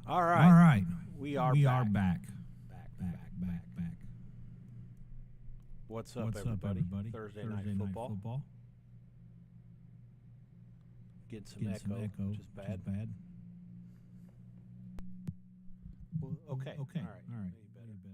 All right. We are back. Back. What's up, everybody? Thursday night football. Get some echo, which is bad. Well, okay. All right. Maybe better.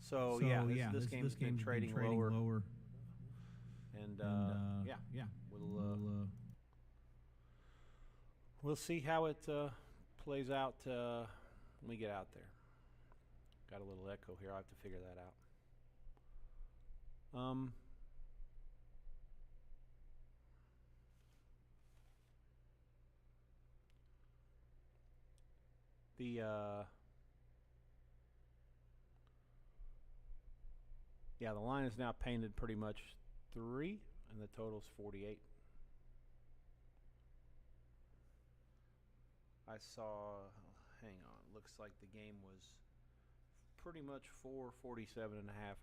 So this game's been trading lower, and we'll see how it plays out when we get out there. Got a little echo here. I have to figure that out. The line is now painted pretty much 3, and the total's 48. I saw, hang on, looks like the game was pretty much 47.5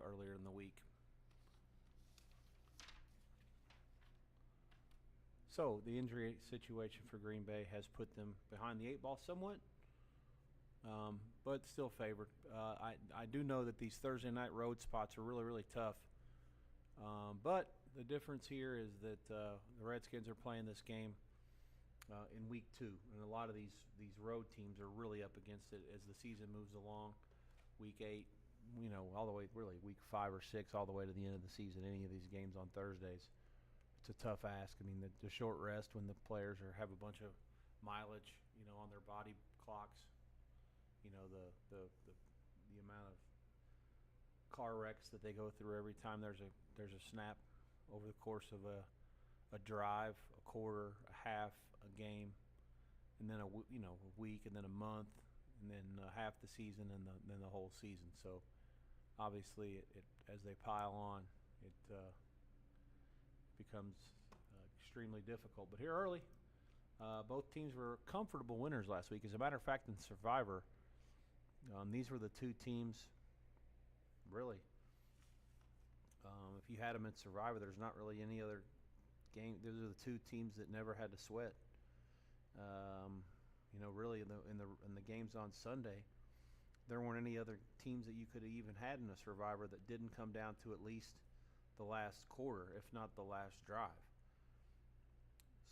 earlier in the week. So the injury situation for Green Bay has put them behind the 8 ball somewhat, but still favored. I do know that these Thursday night road spots are really, really tough. But the difference here is that the Redskins are playing this game in week 2, and a lot of these road teams are really up against it as the season moves along. Week 8, all the way really week 5 or 6, all the way to the end of the season. Any of these games on Thursdays, it's a tough ask. I mean, the short rest when the players have a bunch of mileage, on their body clocks. The amount of car wrecks that they go through every time there's a snap over the course of a drive, a quarter, a half, a game, and then a week, and then a month, and then half the season, and then the whole season. So obviously, it as they pile on, it becomes extremely difficult. But here early, both teams were comfortable winners last week. As a matter of fact, in Survivor, these were the two teams, really. If you had them in Survivor, there's not really any other game. Those are the two teams that never had to sweat. Really in the games on Sunday, there weren't any other teams that you could have even had in a Survivor that didn't come down to at least the last quarter, if not the last drive.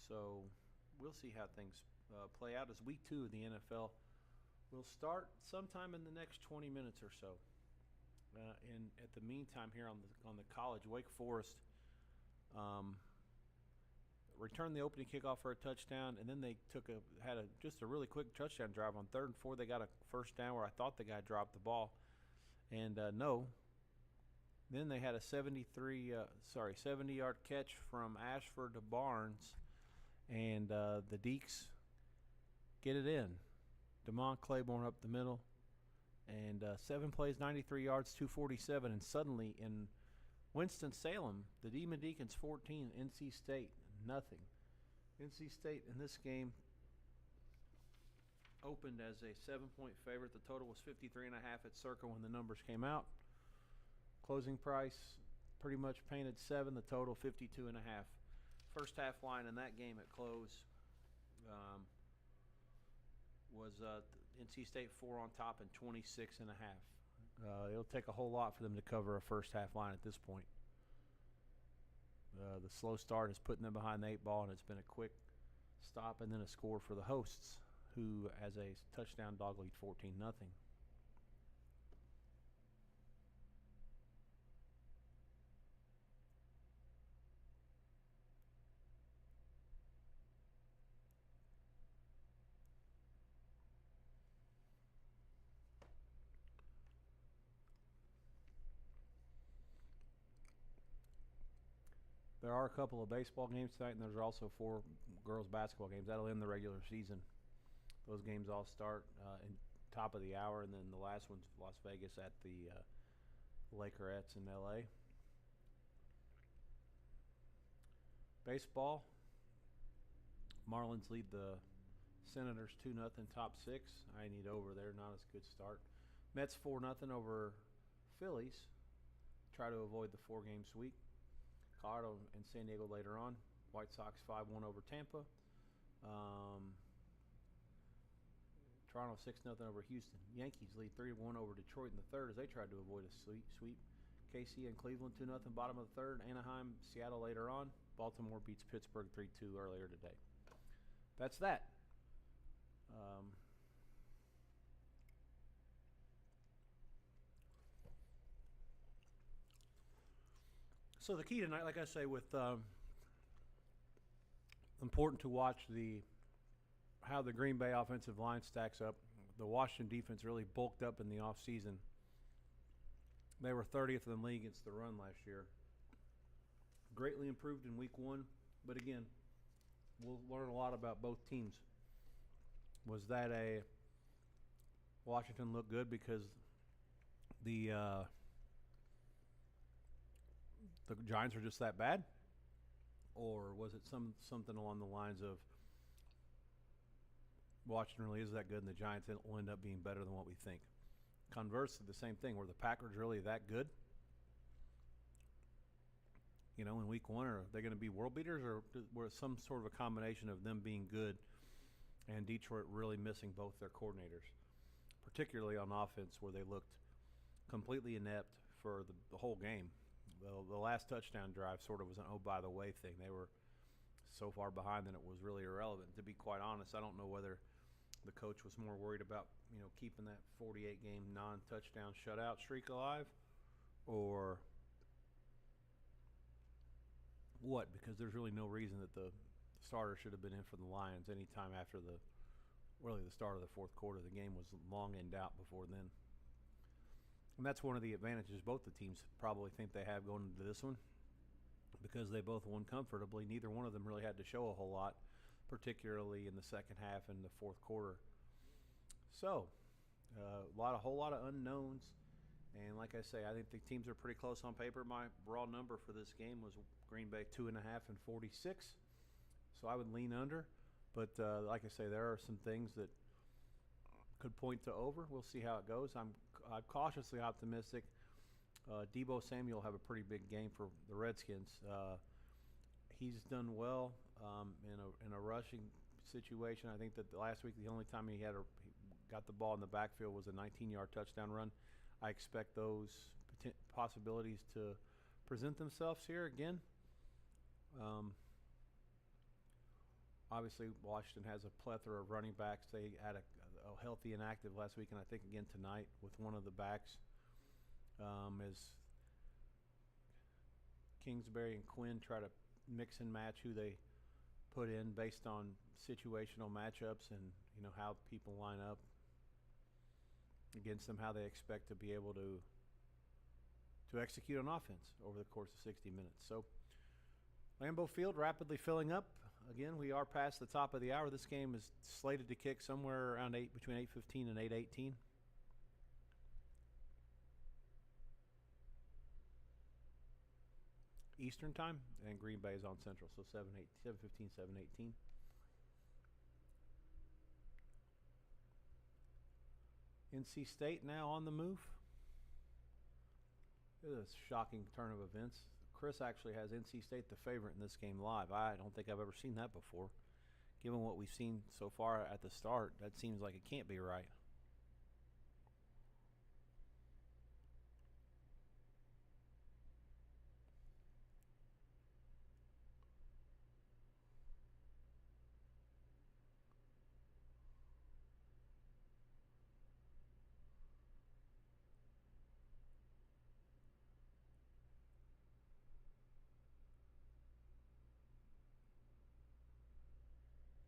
So we'll see how things play out as week 2 of the NFL will start sometime in the next 20 minutes or so. And at the meantime, here on the college, Wake Forest um, returned the opening kickoff for a touchdown, and then they had just a really quick touchdown drive on 3rd and 4. They got a first down where I thought the guy dropped the ball, and no. Then they had a 70-yard catch from Ashford to Barnes, and the Deeks get it in. DeMont Claiborne up the middle, and 7 plays, 93 yards, 247, and suddenly in Winston-Salem, the Demon Deacons 14, NC State nothing. NC State in this game opened as a 7-point favorite. The total was 53.5 at Circa when the numbers came out. Closing price pretty much painted 7. The total 52.5. First half line in that game at close was NC State 4 on top and 26.5. It'll take a whole lot for them to cover a first half line at this point. The slow start is putting them behind the 8 ball, and it's been a quick stop and then a score for the hosts, who as a touchdown dog lead 14-0. There are a couple of baseball games tonight, and there's also 4 girls basketball games. That'll end the regular season. Those games all start in top of the hour, and then the last one's Las Vegas at the Lakerettes in L.A. Baseball, Marlins lead the Senators 2-0, top 6. I need over there, not as good start. Mets 4-0 over Phillies. Try to avoid the 4-game sweep. Colorado and San Diego later on. White Sox 5-1 over Tampa. Toronto 6-0 over Houston. Yankees lead 3-1 over Detroit in the 3rd as they tried to avoid a sweep. KC and Cleveland 2-0 bottom of the 3rd. Anaheim, Seattle later on. Baltimore beats Pittsburgh 3-2 earlier today. That's that. So the key tonight, like I say, with important to watch how the Green Bay offensive line stacks up. The Washington defense really bulked up in the offseason. They were 30th in the league against the run last year. Greatly improved in week 1, but again, we'll learn a lot about both teams. Was that Washington looked good because the Giants are just that bad? Or was it something along the lines of Washington really is that good and the Giants will end up being better than what we think? Conversely, the same thing. Were the Packers really that good? In week 1, are they going to be world beaters, or was some sort of a combination of them being good and Detroit really missing both their coordinators, particularly on offense where they looked completely inept for the whole game? The last touchdown drive sort of was an oh-by-the-way thing. They were so far behind that it was really irrelevant. To be quite honest, I don't know whether the coach was more worried about keeping that 48-game non-touchdown shutout streak alive or what, because there's really no reason that the starter should have been in for the Lions anytime after the start of the 4th quarter. The game was long in doubt before then. And that's one of the advantages both the teams probably think they have going into this one, because they both won comfortably. Neither one of them really had to show a whole lot, particularly in the second half and the 4th quarter. So, a whole lot of unknowns. And like I say, I think the teams are pretty close on paper. My raw number for this game was Green Bay 2.5 and 46. So I would lean under. But like I say, there are some things that could point to over. We'll see how it goes. I'm cautiously optimistic. Deebo Samuel have a pretty big game for the Redskins. He's done well in a rushing situation. I think that last week the only time he got the ball in the backfield was a 19-yard touchdown run. I expect those possibilities to present themselves here again. Obviously, Washington has a plethora of running backs. They had a healthy and active last week, and I think again tonight with one of the backs as Kingsbury and Quinn try to mix and match who they put in based on situational matchups and how people line up against them, how they expect to be able to execute on offense over the course of 60 minutes. So Lambeau Field rapidly filling up. Again, we are past the top of the hour. This game is slated to kick somewhere around between 8:15 and 8:18. Eastern time, and Green Bay is on Central, so 7:15, 7:18. NC State now on the move. It is a shocking turn of events. Chris actually has NC State the favorite in this game live. I don't think I've ever seen that before. Given what we've seen so far at the start, that seems like it can't be right.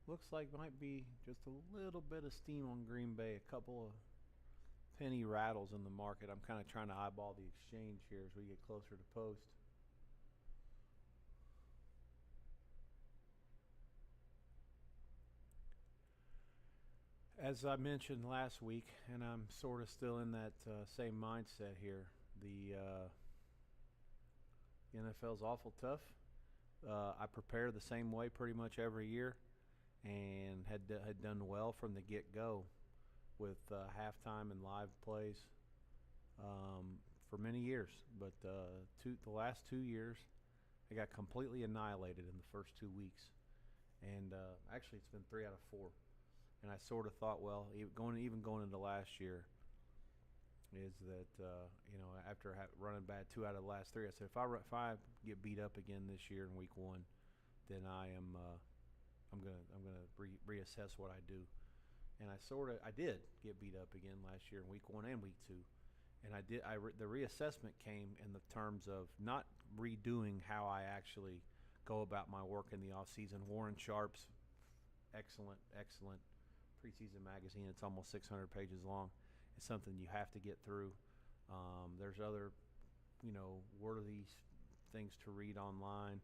Looks like might be just a little bit of steam on Green Bay, a couple of penny rattles in the market. I'm kind of trying to eyeball the exchange here as we get closer to post. As I mentioned last week, and I'm sort of still in that same mindset here, the NFL's awful tough. I prepare the same way pretty much every year, and had done well from the get-go with halftime and live plays for many years. But the last 2 years, I got completely annihilated in the first 2 weeks. And actually, it's been 3 out of 4. And I sort of thought, well, even going into last year, is that after running bad 2 out of the last 3, I said if I get beat up again this year in week 1, then I'm gonna reassess what I do. And I did get beat up again last year in week 1 and week 2, and the reassessment came in the terms of not redoing how I actually go about my work in the off season. Warren Sharp's excellent preseason magazine. It's almost 600 pages long. It's something you have to get through. There's other, worthy things to read online,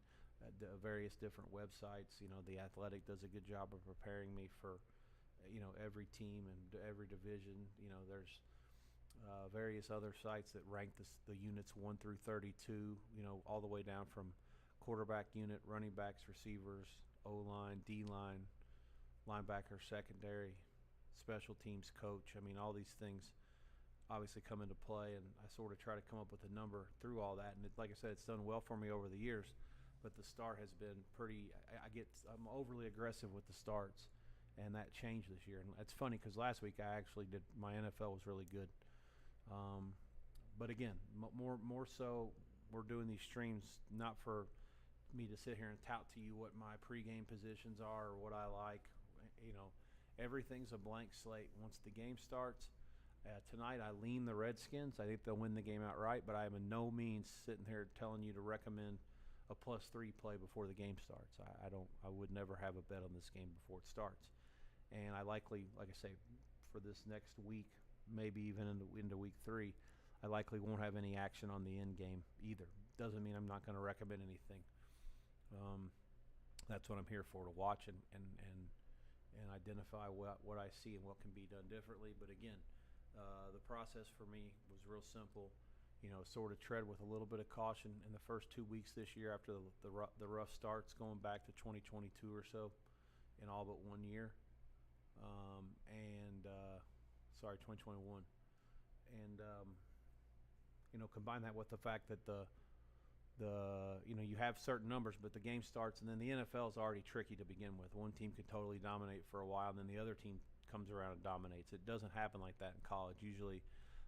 various different websites. The Athletic does a good job of preparing me for, every team and every division. There's various other sites that rank the units 1 through 32, all the way down from quarterback unit, running backs, receivers, O-line, D-line, linebacker, secondary, special teams coach. I mean, all these things obviously come into play, and I sort of try to come up with a number through all that. And like I said, it's done well for me over the years, but the start has been pretty. I'm overly aggressive with the starts, and that changed this year. And it's funny because last week I actually did my NFL was really good, but again, more so, we're doing these streams not for me to sit here and tout to you what my pregame positions are or what I like. Everything's a blank slate once the game starts. Tonight I lean the Redskins. I think they'll win the game outright, but I am in no means sitting here telling you to recommend a +3 play before the game starts. I would never have a bet on this game before it starts. And I likely, like I say, for this next week, maybe even into week 3, I likely won't have any action on the end game either. Doesn't mean I'm not going to recommend anything. That's what I'm here for, to watch and identify what I see and what can be done differently. But again, the process for me was real simple. Sort of tread with a little bit of caution in the first 2 weeks this year after the rough starts going back to 2022 or so in all but 1 year. 2021. And, combine that with the fact that you have certain numbers, but the game starts, and then the NFL is already tricky to begin with. One team could totally dominate for a while, and then the other team comes around and dominates. It doesn't happen like that in college. Usually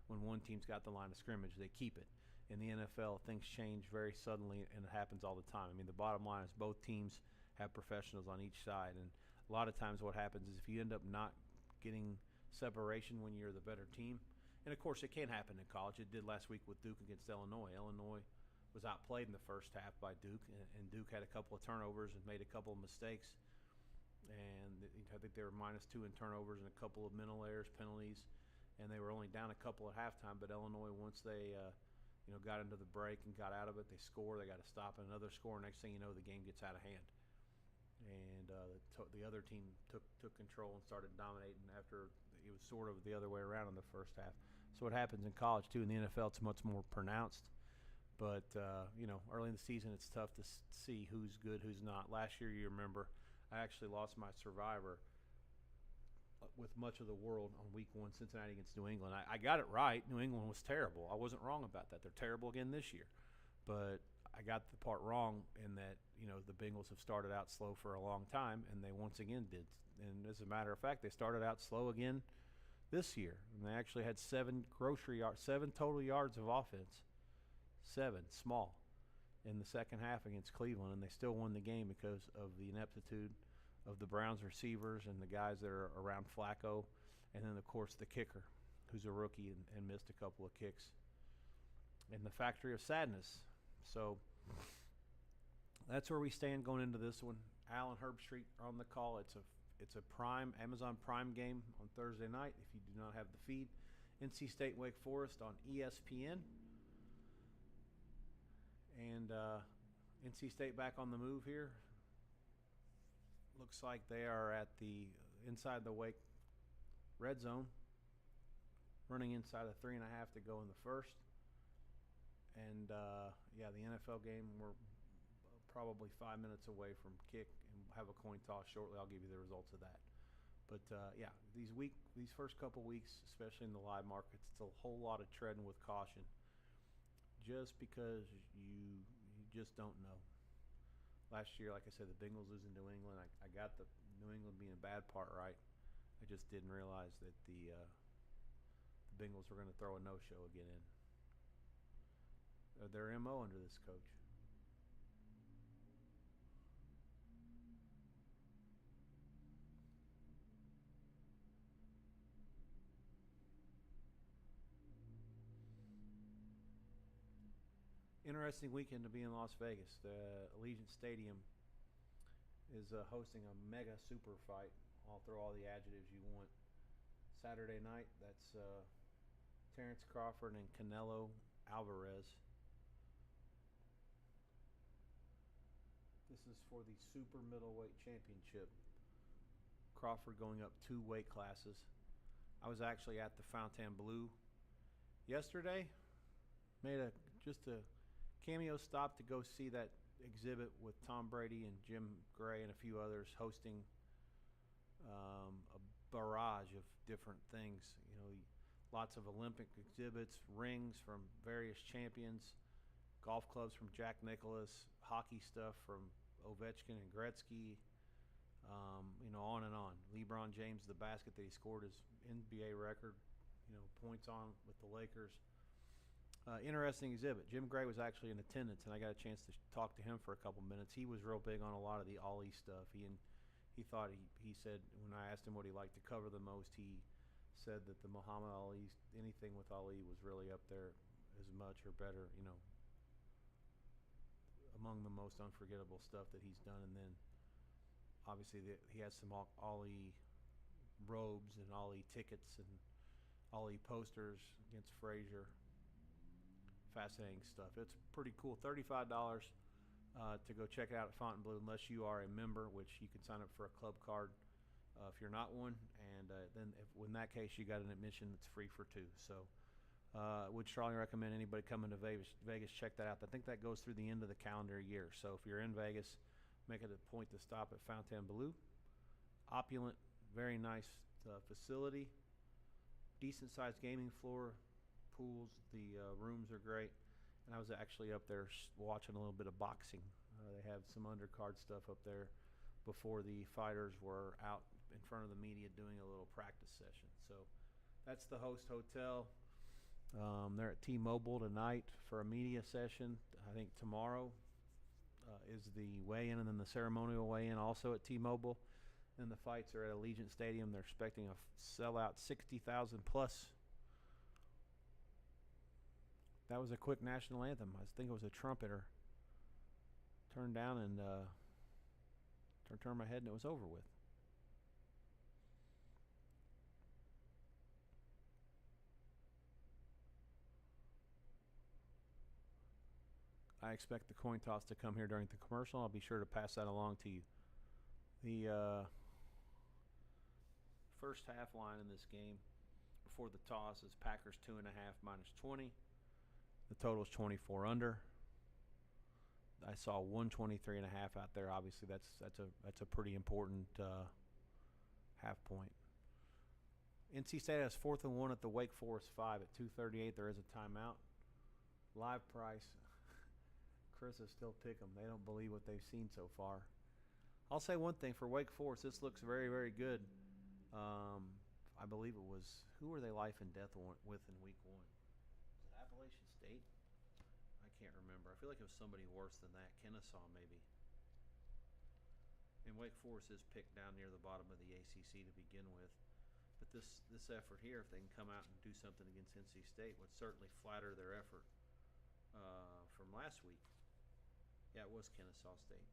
when one team's got the line of scrimmage, they keep it. In the NFL, things change very suddenly, and it happens all the time. I mean, the bottom line is both teams have professionals on each side, and a lot of times what happens is if you end up not getting separation when you're the better team, And of course, it can happen in college. It did last week with Duke against Illinois. Illinois was outplayed in the first half by Duke, and Duke had a couple of turnovers and made a couple of mistakes. And I think they were -2 in turnovers and a couple of mental errors, penalties, and they were only down a couple at halftime. But Illinois, once they got into the break and got out of it, they score. They got to stop and another score. Next thing you know, the game gets out of hand. And the other team took control and started dominating after it was sort of the other way around in the first half. So it happens in college too. In the NFL, it's much more pronounced. But early in the season, it's tough to see who's good, who's not. Last year, you remember, I actually lost my survivor with much of the world on week 1, Cincinnati against New England. I got it right. New England was terrible. I wasn't wrong about that. They're terrible again this year. But I got the part wrong in that, the Bengals have started out slow for a long time, and they once again did. And as a matter of fact, they started out slow again this year. And they actually had 7 total yards of offense. 7, small, in the second half against Cleveland, and they still won the game because of the ineptitude of the Browns receivers and the guys that are around Flacco, and then, of course, the kicker, who's a rookie and missed a couple of kicks, in the factory of sadness. So that's where we stand going into this one. Al and Herb Street are on the call. It's a Prime Amazon Prime game on Thursday night if you do not have the feed. NC State Wake Forest on ESPN. And NC State back on the move here. Looks like they are at the inside the Wake red zone, running inside of 3.5 to go in the first. And the NFL game, we're probably 5 minutes away from kick and have a coin toss shortly. I'll give you the results of that. But these first couple weeks, especially in the live markets, it's a whole lot of treading with caution. Just because you just don't know. Last year, like I said, the Bengals losing New England. I got the New England being a bad part right. I just didn't realize that the Bengals were going to throw a no-show again in. Their MO under this coach. Interesting weekend to be in Las Vegas. The Allegiant Stadium is hosting a mega super fight. I'll throw all the adjectives you want. Saturday night, that's Terrence Crawford and Canelo Alvarez. This is for the super middleweight championship. Crawford going up 2 weight classes. I was actually at the Fontainebleau yesterday. Made just a cameo stop to go see that exhibit with Tom Brady and Jim Gray and a few others hosting a barrage of different things. Lots of Olympic exhibits, rings from various champions, golf clubs from Jack Nicklaus, hockey stuff from Ovechkin and Gretzky, on and on. LeBron James, the basket that he scored, his NBA record, points on with the Lakers. Interesting exhibit. Jim Gray was actually in attendance, and I got a chance to talk to him for a couple minutes. He was real big on a lot of the Ali stuff. He said when I asked him what he liked to cover the most, he said that the Muhammad Ali, anything with Ali was really up there as much or better, among the most unforgettable stuff that he's done. And then obviously he has some Ali robes and Ali tickets and Ali posters against Frazier. Fascinating stuff. It's pretty cool. $35 to go check it out at Fontainebleau, unless you are a member, which you can sign up for a club card if you're not one. And then in that case, you got an admission that's free for 2. So would strongly recommend anybody coming to Vegas check that out. I think that goes through the end of the calendar year. So if you're in Vegas, make it a point to stop at Fontainebleau. Opulent, very nice facility. Decent-sized gaming floor. Pools, the rooms are great, and I was actually up there watching a little bit of boxing. They have some undercard stuff up there before the fighters were out in front of the media doing a little practice session. So that's the host hotel. They're at T-Mobile tonight for a media session. I think tomorrow is the weigh-in, and then the ceremonial weigh-in also at T-Mobile. And the fights are at Allegiant Stadium. They're expecting a sellout 60,000 plus That was a quick national anthem. I think it was a trumpeter. Turned down and turned my head and it was over with. I expect the coin toss to come here during the commercial. I'll be sure to pass that along to you. The first half line in this game before the toss is Packers 2.5 minus 20. The total is 24 under. I saw 123.5 out there. Obviously, that's a pretty important half point. NC State has 4th and 1 at the Wake Forest 5 at 2:38. There is a timeout. Live price. Chris is still pick 'em. They don't believe what they've seen so far. I'll say one thing for Wake Forest. This looks very, very good. I believe it was, who were they life and death with in week 1? Was it Appalachian State? I can't remember. I feel like it was somebody worse than that. Kennesaw, maybe. And Wake Forest is picked down near the bottom of the ACC to begin with. But this effort here, if they can come out and do something against NC State, would certainly flatter their effort from last week. Yeah, it was Kennesaw State.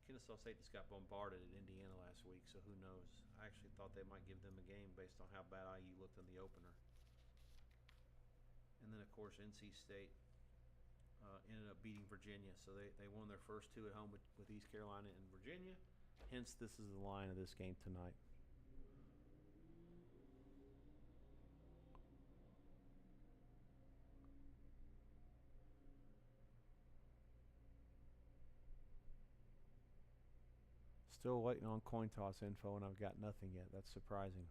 Kennesaw State just got bombarded at Indiana last week, so who knows? I actually thought they might give them a game based on how bad IU looked in the opener. And then, of course, NC State ended up beating Virginia, so they won their first 2 at home with East Carolina and Virginia. Hence, this is the line of this game tonight. Still waiting on coin toss info, and I've got nothing yet. That's surprising.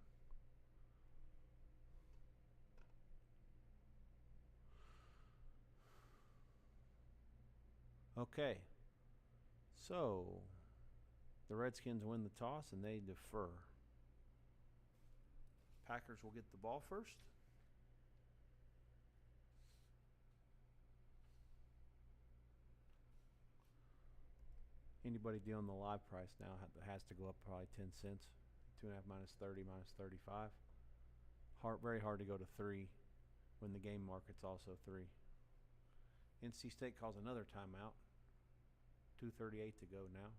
Okay. So, the Redskins win the toss, and they defer. Packers will get the ball first. Anybody dealing the live price now has to go up probably 10 cents. 2.5 minus 30 minus 35. Very hard to go to 3 when the game market's also 3. NC State calls another timeout. 2:38 to go now.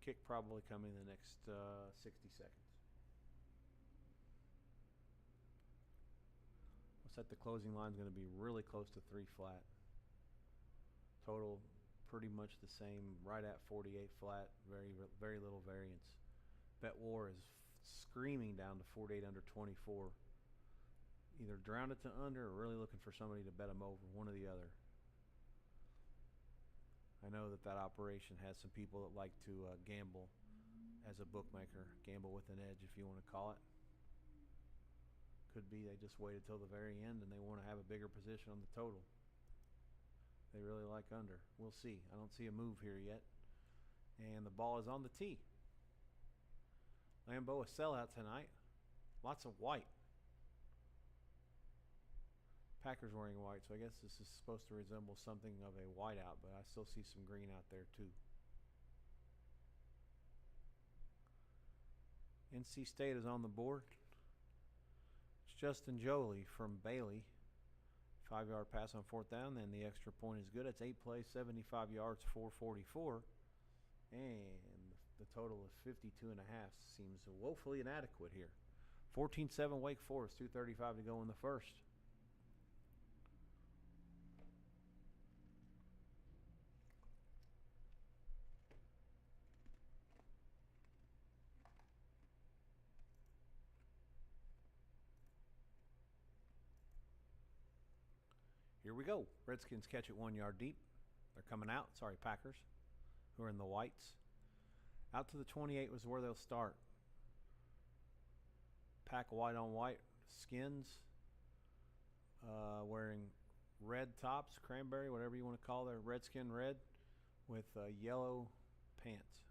Kick probably coming in the next 60 seconds. Set the closing line is going to be really close to 3 flat. Total pretty much the same, right at 48 flat. Very little variance. Bet war is screaming down to 48 under 24. Either drown it to under or really looking for somebody to bet them over, one or the other. I know that operation has some people that like to gamble as a bookmaker, gamble with an edge if you want to call it. Could be they just waited till the very end and they want to have a bigger position on the total. They really like under. We'll see. I don't see a move here yet. And the ball is on the tee. Lambeau a sellout tonight. Lots of white. Packers wearing white, so I guess this is supposed to resemble something of a whiteout, but I still see some green out there too. NC State is on the board. Justin Jolie from Bailey. 5-yard pass on 4th down, and the extra point is good. It's 8 plays, 75 yards, 444. And the total of 52.5 seems woefully inadequate here. 14-7 Wake Forest, 2:35 to go in the first. Here we go. Redskins catch it 1 yard deep. They're coming out. Sorry, Packers, who are in the whites. Out to the 28 was where they'll start. Pack white on white skins, wearing red tops, cranberry, whatever you want to call their redskin red, with yellow pants.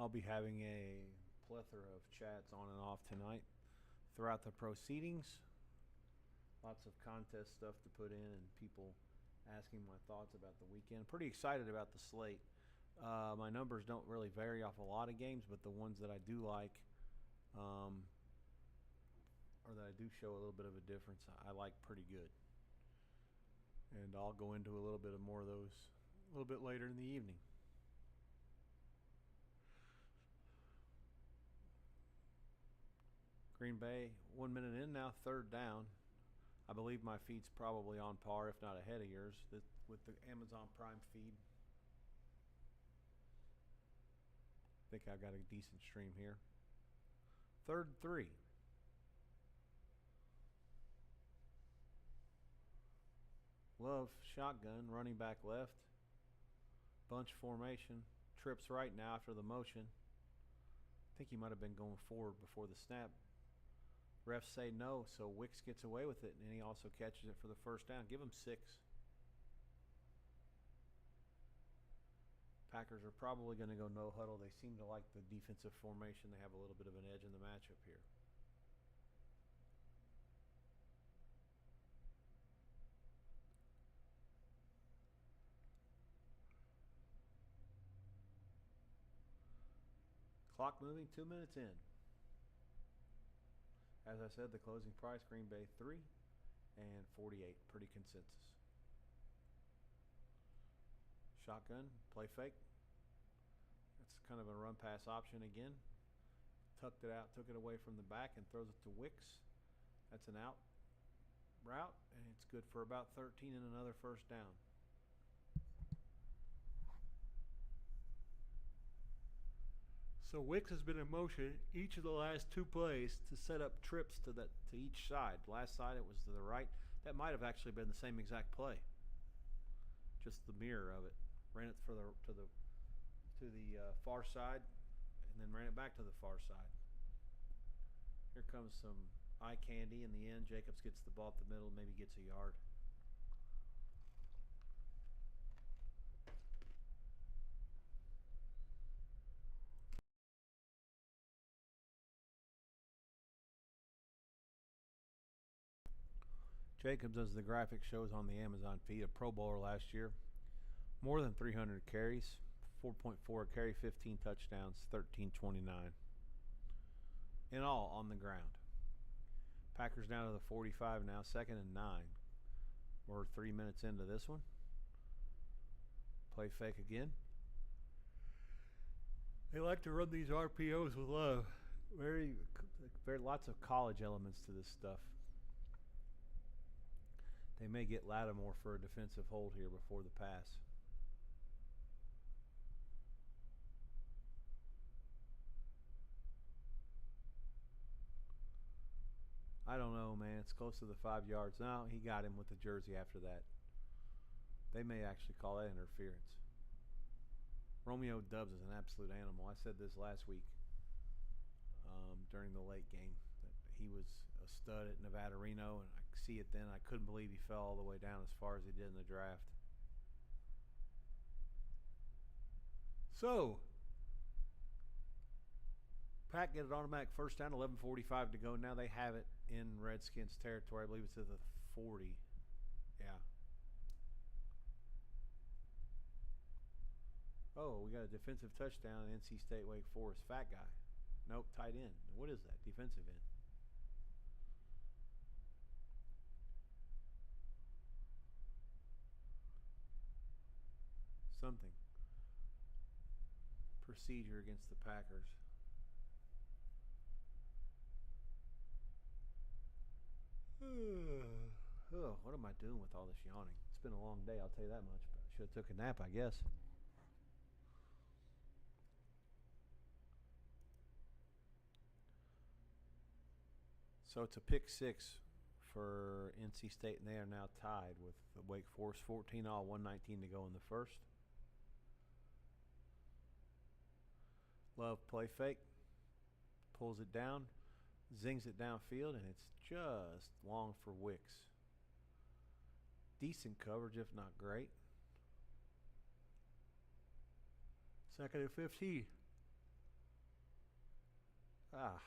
I'll be having a plethora of chats on and off tonight throughout the proceedings. Lots of contest stuff to put in and people asking my thoughts about the weekend. Pretty excited about the slate. My numbers don't really vary off a lot of games, but the ones that I do like, or that I do show a little bit of a difference, I like pretty good. And I'll go into a little bit of more of those a little bit later in the evening. Green Bay, 1 minute in now, third down. I believe my feed's probably on par, if not ahead of yours, with the Amazon Prime feed. I think I've got a decent stream here. 3rd and 3. Love, shotgun, running back left. Bunch formation. Trips right now after the motion. I think he might have been going forward before the snap. Refs say no, so Wicks gets away with it, and he also catches it for the first down. Give him 6. Packers are probably going to go no huddle. They seem to like the defensive formation. They have a little bit of an edge in the matchup here. Clock moving, 2 minutes in. As I said, the closing price, Green Bay 3 and 48. Pretty consensus. Shotgun, play fake. That's kind of a run pass option again. Tucked it out, took it away from the back and throws it to Wicks. That's an out route, and it's good for about 13 and another first down. So Wicks has been in motion each of the last 2 plays to set up trips to each side. Last side it was to the right. That might have actually been the same exact play. Just the mirror of it. Ran it to the far side, and then ran it back to the far side. Here comes some eye candy in the end. Jacobs gets the ball at the middle, maybe gets a yard. Jacobs, as the graphic shows on the Amazon feed, a Pro Bowler last year. More than 300 carries, 4.4 carry, 15 touchdowns, 13.29. In all, on the ground. Packers down to the 45 now, 2nd and 9. We're 3 minutes into this one. Play fake again. They like to run these RPOs with love. Very lots of college elements to this stuff. They may get Lattimore for a defensive hold here before the pass. I don't know, man. It's close to the 5 yards. No, he got him with the jersey after that. They may actually call that interference. Romeo Doubs is an absolute animal. I said this last week during the late game that he was a stud at Nevada Reno, and I see it then. I couldn't believe he fell all the way down as far as he did in the draft. So, Pack get an automatic first down, 11:45 to go. Now they have it in Redskins territory. I believe it's to the 40. Yeah. Oh, we got a defensive touchdown, NC State Wake Forest. Fat guy. Nope, tight end. What is that? Defensive end. Something. Procedure against the Packers. Oh, what am I doing with all this yawning? It's been a long day, I'll tell you that much. But I should have took a nap, I guess. So it's a pick 6 for NC State, and they are now tied with Wake Forest. 14 all, 119 to go in the first. Love play fake. Pulls it down. Zings it downfield, and it's just long for Wicks. Decent coverage, if not great. 2nd and 15. Ah.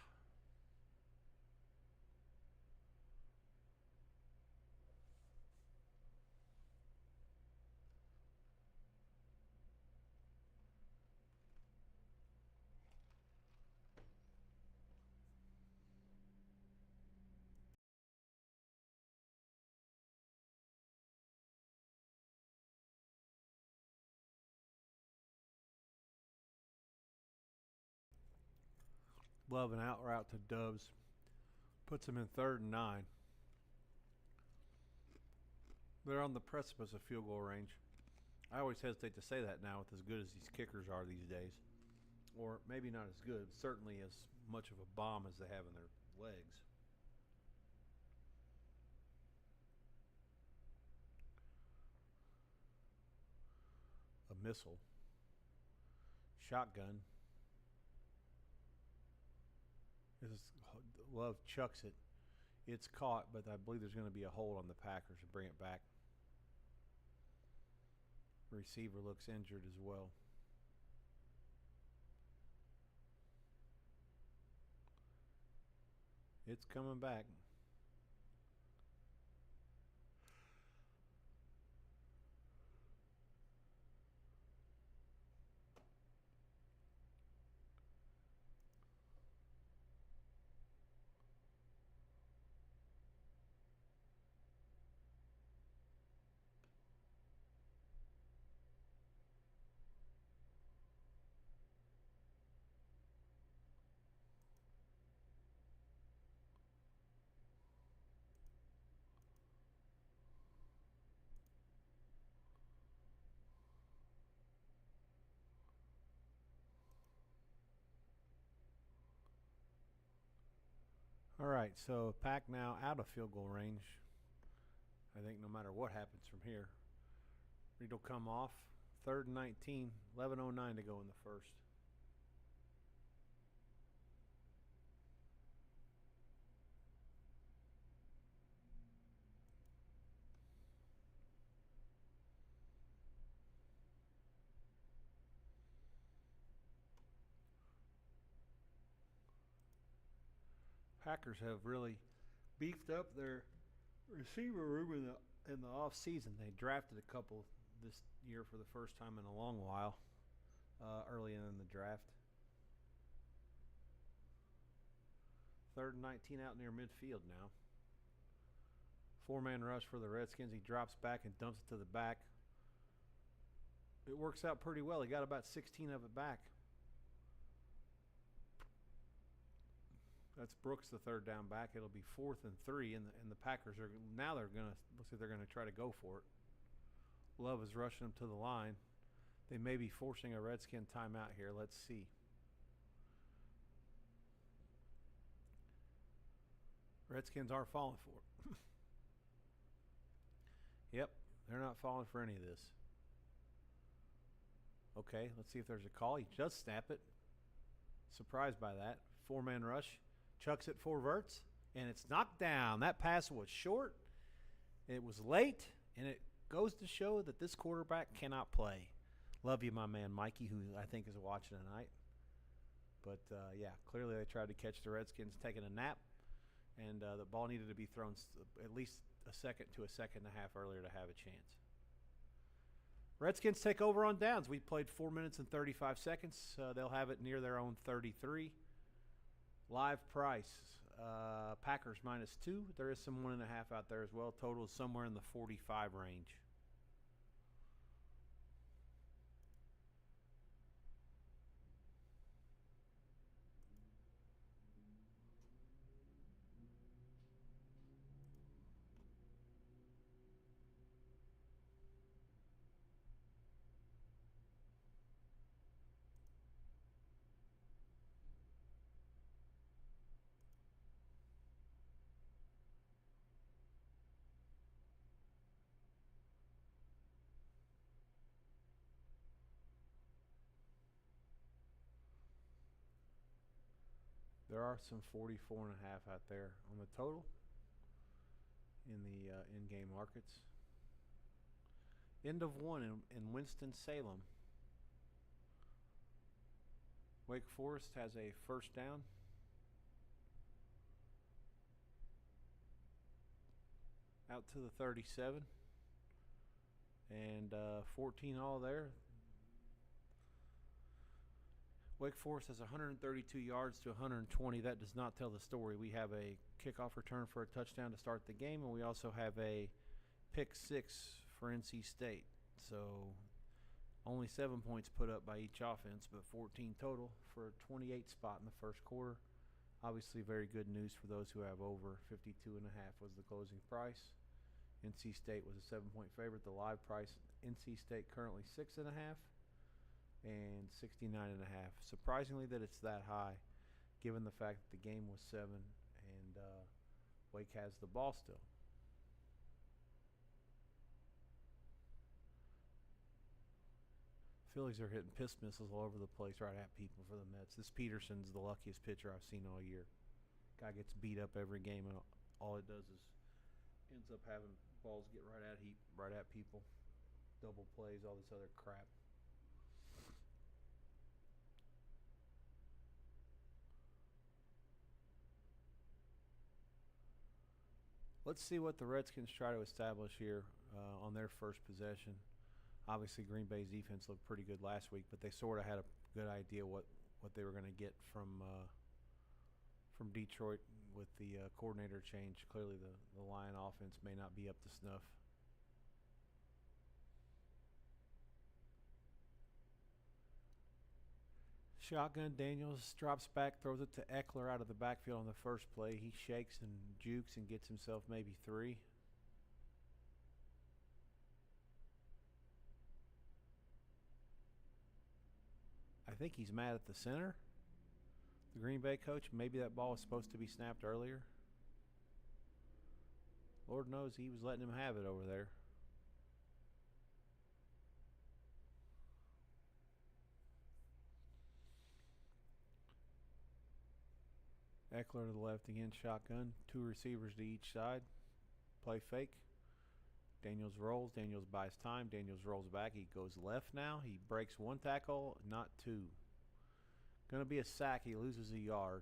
Love an out route to Dubs. Puts them in 3rd and 9. They're on the precipice of field goal range. I always hesitate to say that now with as good as these kickers are these days. Or maybe not as good, certainly as much of a bomb as they have in their legs. A missile. Shotgun. This is, Love chucks it. It's caught, but I believe there's going to be a hold on the Packers to bring it back. Receiver looks injured as well. It's coming back. All right, so Pack now out of field goal range. I think no matter what happens from here, Reed will come off. 3rd and 19, 11:09 to go in the first. Packers have really beefed up their receiver room in the off season. They drafted a couple this year for the first time in a long while, early in the draft. 3rd and 19 out near midfield now. 4-man rush for the Redskins. He drops back and dumps it to the back. It works out pretty well. He got about 16 of it back. That's Brooks, the 3rd down back. It'll be 4th and 3, and the Packers are now looks like they're gonna try to go for it. Love is rushing them to the line. They may be forcing a Redskin timeout here. Let's see. Redskins are falling for it. Yep, they're not falling for any of this. Okay, let's see if there's a call. He does snap it. Surprised by that. 4-man rush. Chucks it 4 verts, and it's knocked down. That pass was short. It was late, and it goes to show that this quarterback cannot play. Love you, my man Mikey, who I think is watching tonight. But, yeah, clearly they tried to catch the Redskins taking a nap, and the ball needed to be thrown at least a second to a second and a half earlier to have a chance. Redskins take over on downs. We played 4 minutes and 35 seconds. They'll have it near their own 33. Live price, Packers -2. There is some 1.5 out there as well. Total is somewhere in the 45 range. There are some 44.5 out there on the total in the in-game markets. End of 1 in Winston-Salem. Wake Forest has a 1st down. out to the 37. And 14 all there. Wake Forest has 132 yards to 120. That does not tell the story. We have a kickoff return for a touchdown to start the game, and we also have a pick six for NC State. So only 7 points put up by each offense, but 14 total for a 28 spot in the first quarter. Obviously very good news for those who have over 52.5 was the closing price. NC State was a 7-point favorite. The live price, NC State currently 6.5 and 69.5. Surprisingly that it's that high, given the fact that the game was 7 and Wake has the ball still. Phillies are hitting piss missiles all over the place right at people for the Mets. This Peterson's the luckiest pitcher I've seen all year. Guy gets beat up every game, and all it does is ends up having balls get right at people. Double plays, all this other crap. Let's see what the Redskins try to establish here on their first possession. Obviously, Green Bay's defense looked pretty good last week, but they sort of had a good idea what they were going to get from Detroit with the coordinator change. Clearly, the Lion offense may not be up to snuff. Shotgun, Daniels drops back, throws it to Eckler out of the backfield on the first play. He shakes and jukes and gets himself maybe 3. I think he's mad at the center, the Green Bay coach. Maybe that ball was supposed to be snapped earlier. Lord knows he was letting him have it over there. Eckler to the left again, shotgun. 2 receivers to each side. Play fake. Daniels rolls. Daniels buys time. Daniels rolls back. He goes left now. He breaks 1 tackle, not 2. Going to be a sack. He loses a yard.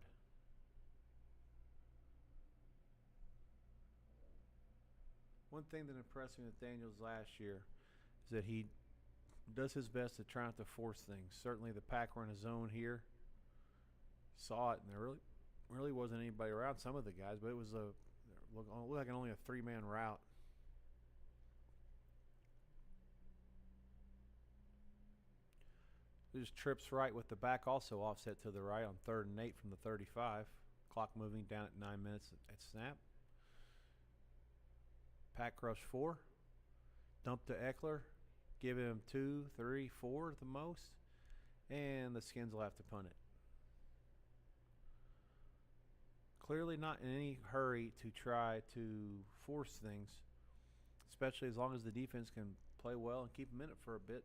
One thing that impressed me with Daniels last year is that he does his best to try not to force things. Certainly the Pack were in a zone here. Saw it, and there really wasn't anybody around some of the guys, but it was looked like only a 3-man route. Just trips right with the back also offset to the right on 3rd and 8 from the 35. Clock moving down at 9 minutes at snap. Pack rush 4. Dump to Eckler. Give him 2, 3, 4 at the most. And the Skins will have to punt it. Clearly not in any hurry to try to force things, especially as long as the defense can play well and keep them in it for a bit.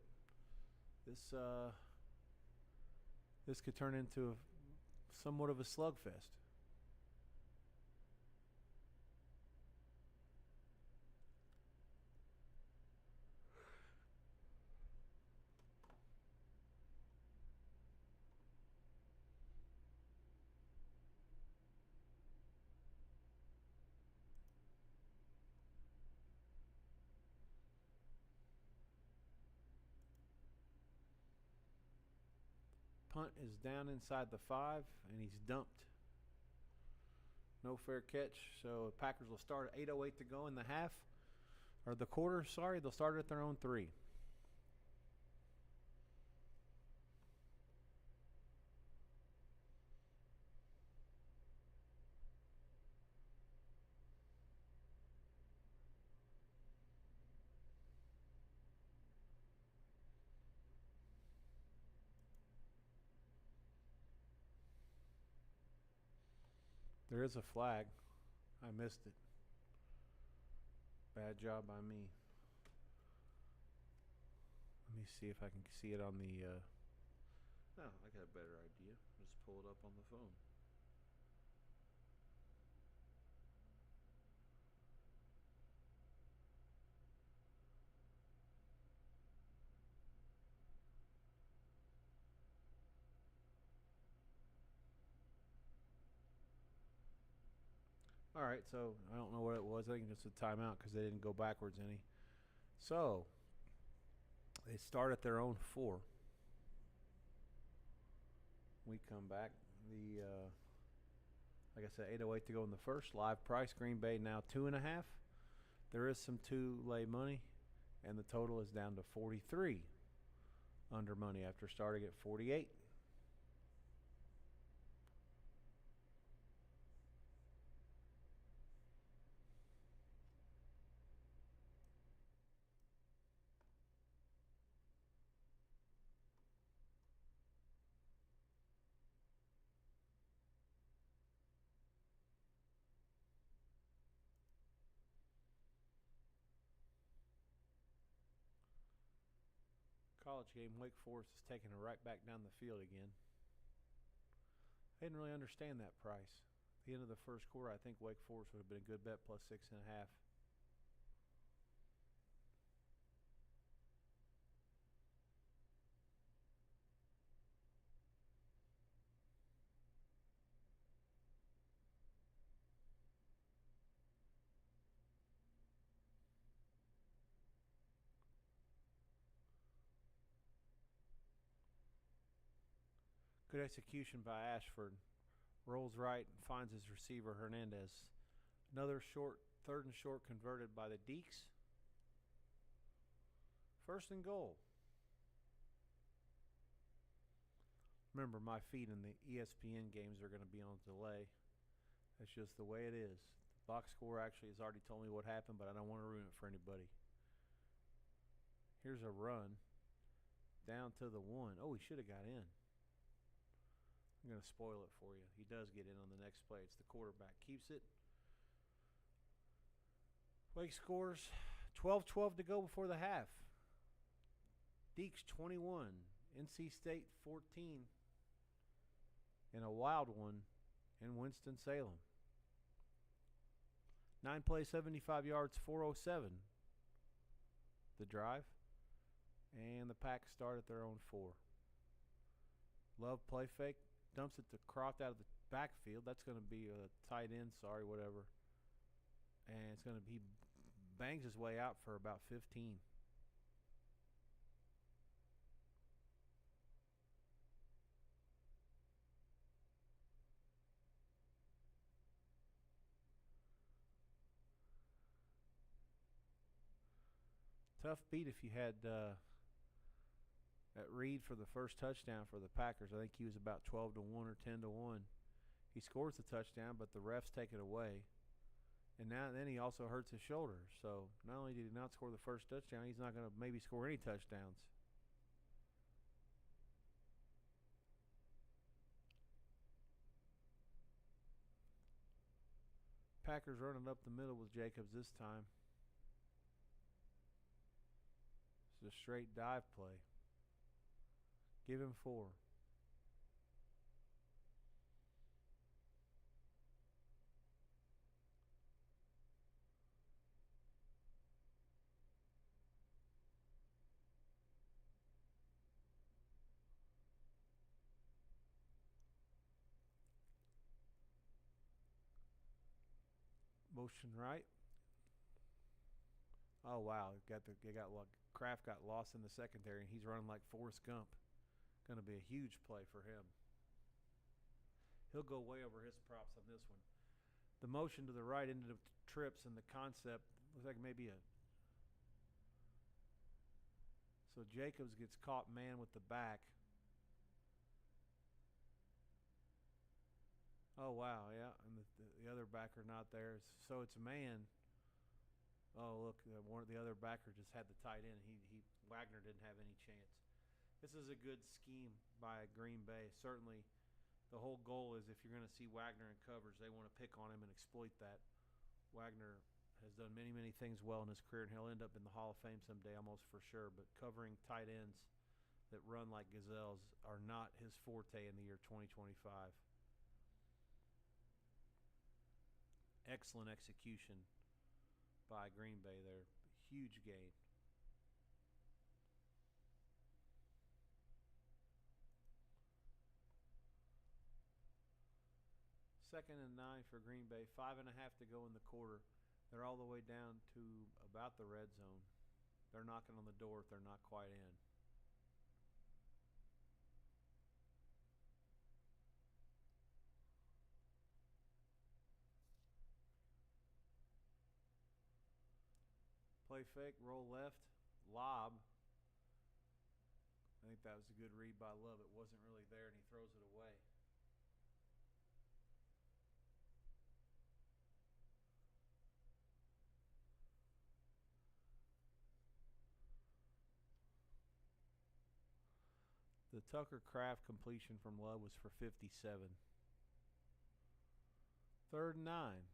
This could turn into somewhat of a slugfest. Punt is down inside the 5, and he's dumped. No fair catch, so Packers will start at 8:08 to go in the half, or the quarter, sorry. They'll start at their own 3. There is a flag. I missed it. Bad job by me. Let me see if I can see it on the... Oh, I got a better idea. Just pull it up on the phone. All right, so I don't know what it was. I think it's a timeout because they didn't go backwards any. So they start at their own 4. We come back. The like I said, 8:08 to go in the first. Live price: Green Bay now 2.5. There is some two-lay money, and the total is down to 43 under money after starting at 48. College game, Wake Forest is taking it right back down the field again. I didn't really understand that price. At the end of the first quarter, I think Wake Forest would have been a good bet, plus 6.5. Good execution by Ashford. Rolls right and finds his receiver, Hernandez. Another short, 3rd and short converted by the Deeks. 1st and goal. Remember, my feed in the ESPN games are going to be on delay. That's just the way it is. The box score actually has already told me what happened, but I don't want to ruin it for anybody. Here's a run down to the 1. Oh, he should have got in. I'm going to spoil it for you. He does get in on the next play. It's the quarterback. Keeps it. Wake scores. 12-12 to go before the half. Deeks 21. NC State 14. And a wild one in Winston-Salem. 9 plays, 75 yards, 407. The drive. And the Pack start at their own 4. Love play fake. Dumps it to Croft out of the backfield. That's going to be a tight end, whatever. And it's going to be, bangs his way out for about 15. Tough beat if you had at Reed for the first touchdown for the Packers. I think he was about 12-1 or 10-1. He scores the touchdown, but the refs take it away. And then he also hurts his shoulder. So not only did he not score the first touchdown, he's not going to maybe score any touchdowns. Packers running up the middle with Jacobs this time. It's a straight dive play. Give him 4. Motion right. Oh wow, Kraft got lost in the secondary, and he's running like Forrest Gump. Going to be a huge play for him. He'll go way over his props on this one. The motion to the right ended up trips, and the concept looks like maybe a. So Jacobs gets caught man with the back. Oh wow, yeah, and the other backer not there. So it's a man. Oh look, one of the other backer just had the tight end. Wagner didn't have any chance. This is a good scheme by Green Bay. Certainly, the whole goal is if you're going to see Wagner in coverage, they want to pick on him and exploit that. Wagner has done many, many things well in his career, and he'll end up in the Hall of Fame someday, almost for sure. But covering tight ends that run like gazelles are not his forte in the year 2025. Excellent execution by Green Bay there. Huge gain. Second and 9 for Green Bay. 5.5 to go in the quarter. They're all the way down to about the red zone. They're knocking on the door if they're not quite in. Play fake, roll left, lob. I think that was a good read by Love. It wasn't really there, and he throws it away. The Tucker Craft completion from Love was for 57. 3rd and 9.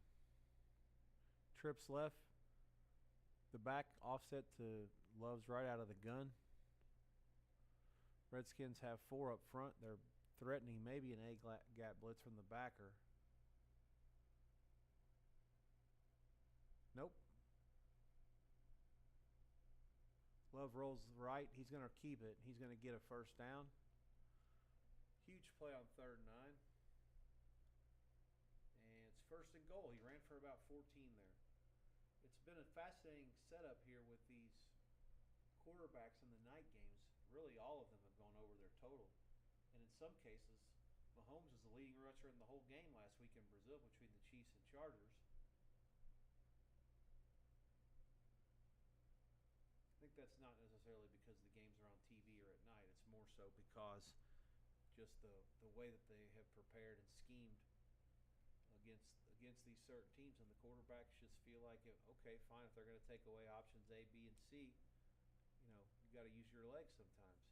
Trips left. The back offset to Love's right out of the gun. Redskins have 4 up front. They're threatening maybe an A-gap blitz from the backer. Nope. Love rolls right. He's going to keep it. He's going to get a first down. Huge play on 3rd and 9. And it's 1st and goal. He ran for about 14 there. It's been a fascinating setup here with these quarterbacks in the night games. Really, all of them have gone over their total. And in some cases, Mahomes was the leading rusher in the whole game last week in Brazil between the Chiefs and Chargers. I think that's not necessarily because the games are on TV or at night. It's more so because just the way that they have prepared and schemed against these certain teams, and the quarterbacks just feel like, okay, fine, if they're going to take away options A, B, and C, you got to use your legs sometimes.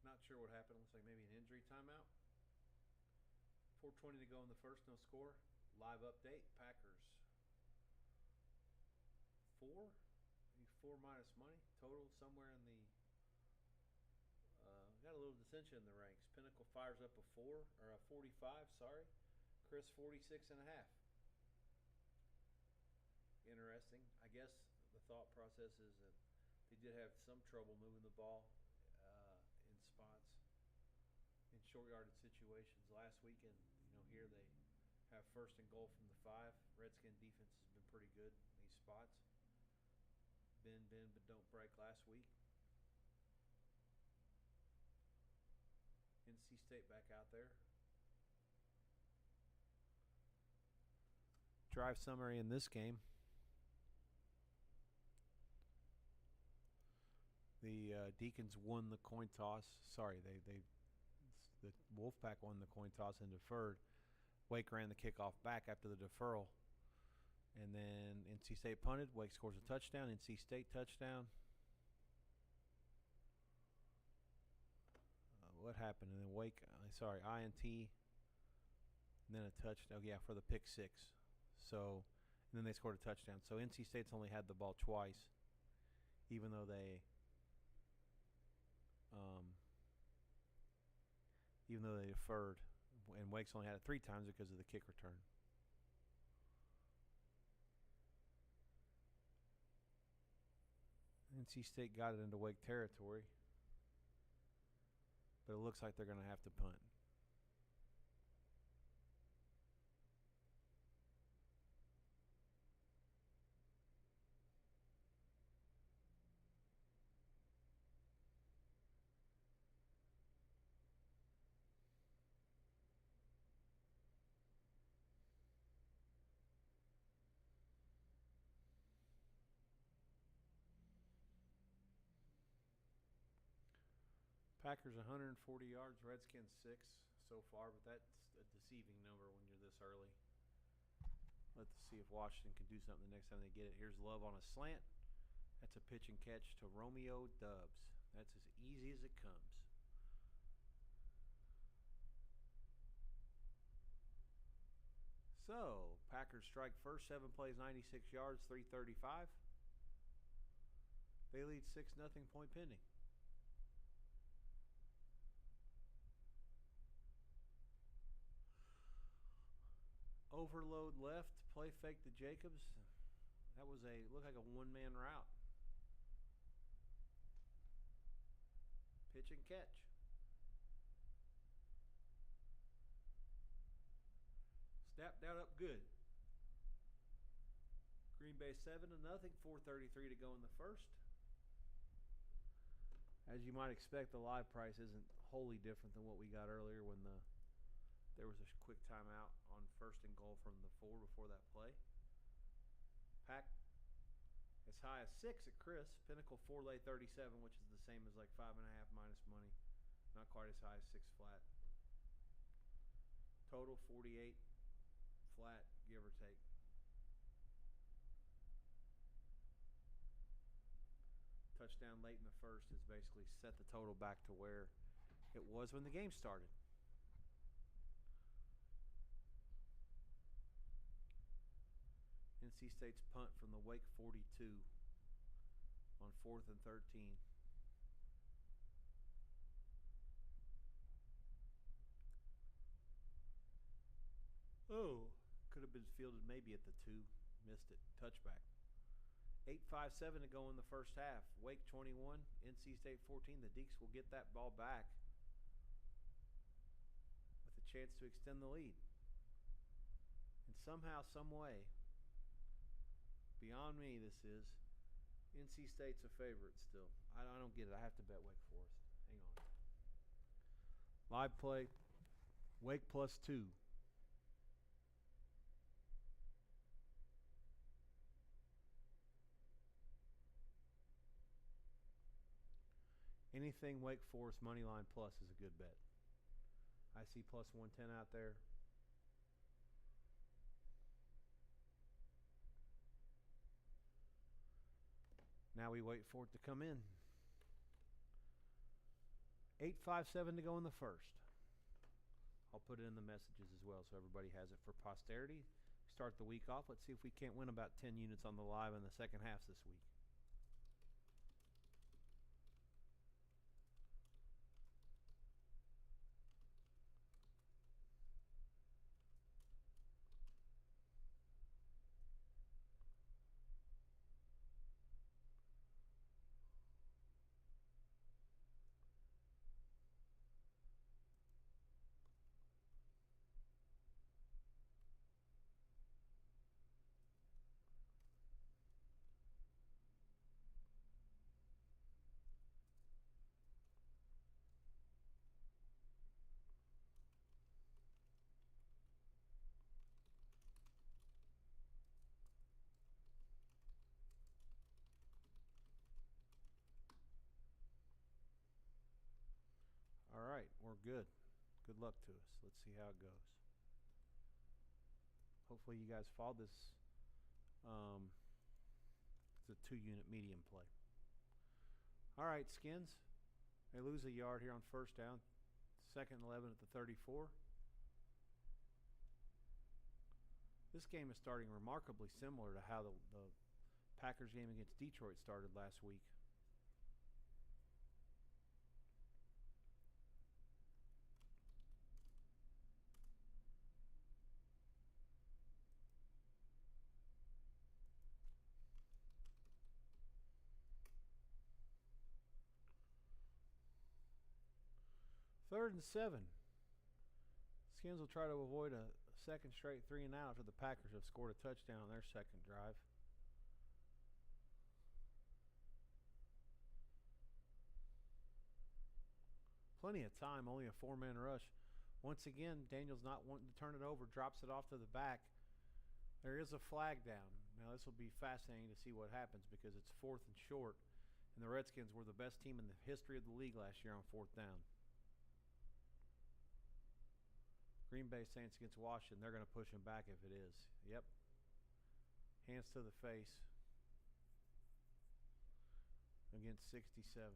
Not sure what happened. Looks like maybe an injury timeout. 4:20 to go in the first, no score. Live update. Packers 4. Maybe 4 minus money. Total somewhere in the got a little dissension in the ranks. Pinnacle fires up a 4 or a 45. Sorry, Chris 46.5. Interesting. I guess the thought process is that they did have some trouble moving the ball in spots in short yardage situations last weekend. Here they have 1st and goal from the 5. Redskin defense has been pretty good in these spots. Bend but don't break last week. NC State back out there. Drive summary in this game. The Deacons won the coin toss. Sorry, the Wolfpack won the coin toss and deferred. Wake ran the kickoff back after the deferral. And then NC State punted. Wake scores a touchdown. NC State touchdown. What happened? And then Wake, INT. And then a touchdown. Yeah, for the pick 6. So, and then they scored a touchdown. So NC State's only had the ball twice, even though they deferred, and Wake's only had it 3 times because of the kick return. NC State got it into Wake territory, but it looks like they're going to have to punt. Packers 140 yards, Redskins 6 so far, but that's a deceiving number when you're this early. Let's see if Washington can do something the next time they get it. Here's Love on a slant. That's a pitch and catch to Romeo Dubs. That's as easy as it comes. So, Packers strike first, 7 plays, 96 yards, 335. They lead 6-0, point pending. Overload left, play fake to Jacobs. That was looked like a one-man route. Pitch and catch. Snapped out up good. Green Bay 7-0, 4:33 to go in the first. As you might expect, the live price isn't wholly different than what we got earlier when there was a quick timeout on first and goal from the 4 before that play. Pack as high as 6 at Chris. Pinnacle 4 lay 37, which is the same as like 5.5 minus money. Not quite as high as 6 flat. Total 48 flat, give or take. Touchdown late in the first has basically set the total back to where it was when the game started. NC State's punt from the Wake 42 on 4th and 13. Oh, could have been fielded maybe at the 2. Missed it. Touchback. 8:57 to go in the first half. Wake 21, NC State 14. The Deeks will get that ball back with a chance to extend the lead. And somehow, some way, beyond me this is, NC State's a favorite still. I don't get it. I have to bet Wake Forest. Hang on. Live play, Wake +2. Anything Wake Forest moneyline plus is a good bet. I see +110 out there. Now we wait for it to come in. 8:57 to go in the first. I'll put it in the messages as well so everybody has it for posterity. Start the week off. Let's see if we can't win about 10 units on the live in the second half this week. All right, we're good. Good luck to us. Let's see how it goes. Hopefully you guys followed this. It's a 2-unit medium play. All right, Skins. They lose a yard here on first down. 2nd and 11 at the 34. This game is starting remarkably similar to how the Packers game against Detroit started last week. Third and 7. Skins will try to avoid a second straight 3 and out after the Packers have scored a touchdown on their second drive. Plenty of time, only a 4-man rush. Once again, Daniel's not wanting to turn it over, drops it off to the back. There is a flag down. Now this will be fascinating to see what happens because it's 4th and short, and the Redskins were the best team in the history of the league last year on 4th down. Green Bay Saints against Washington, they're going to push him back if it is. Yep. Hands to the face against 67.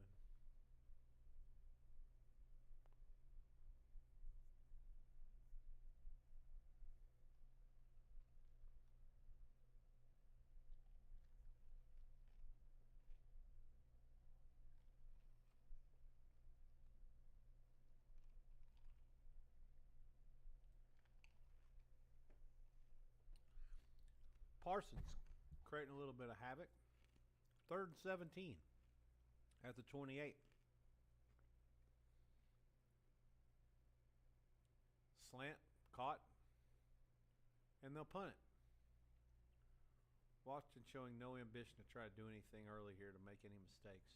Parsons creating a little bit of havoc. 3rd and 17 at the 28. Slant, caught, and they'll punt it. Washington showing no ambition to try to do anything early here to make any mistakes.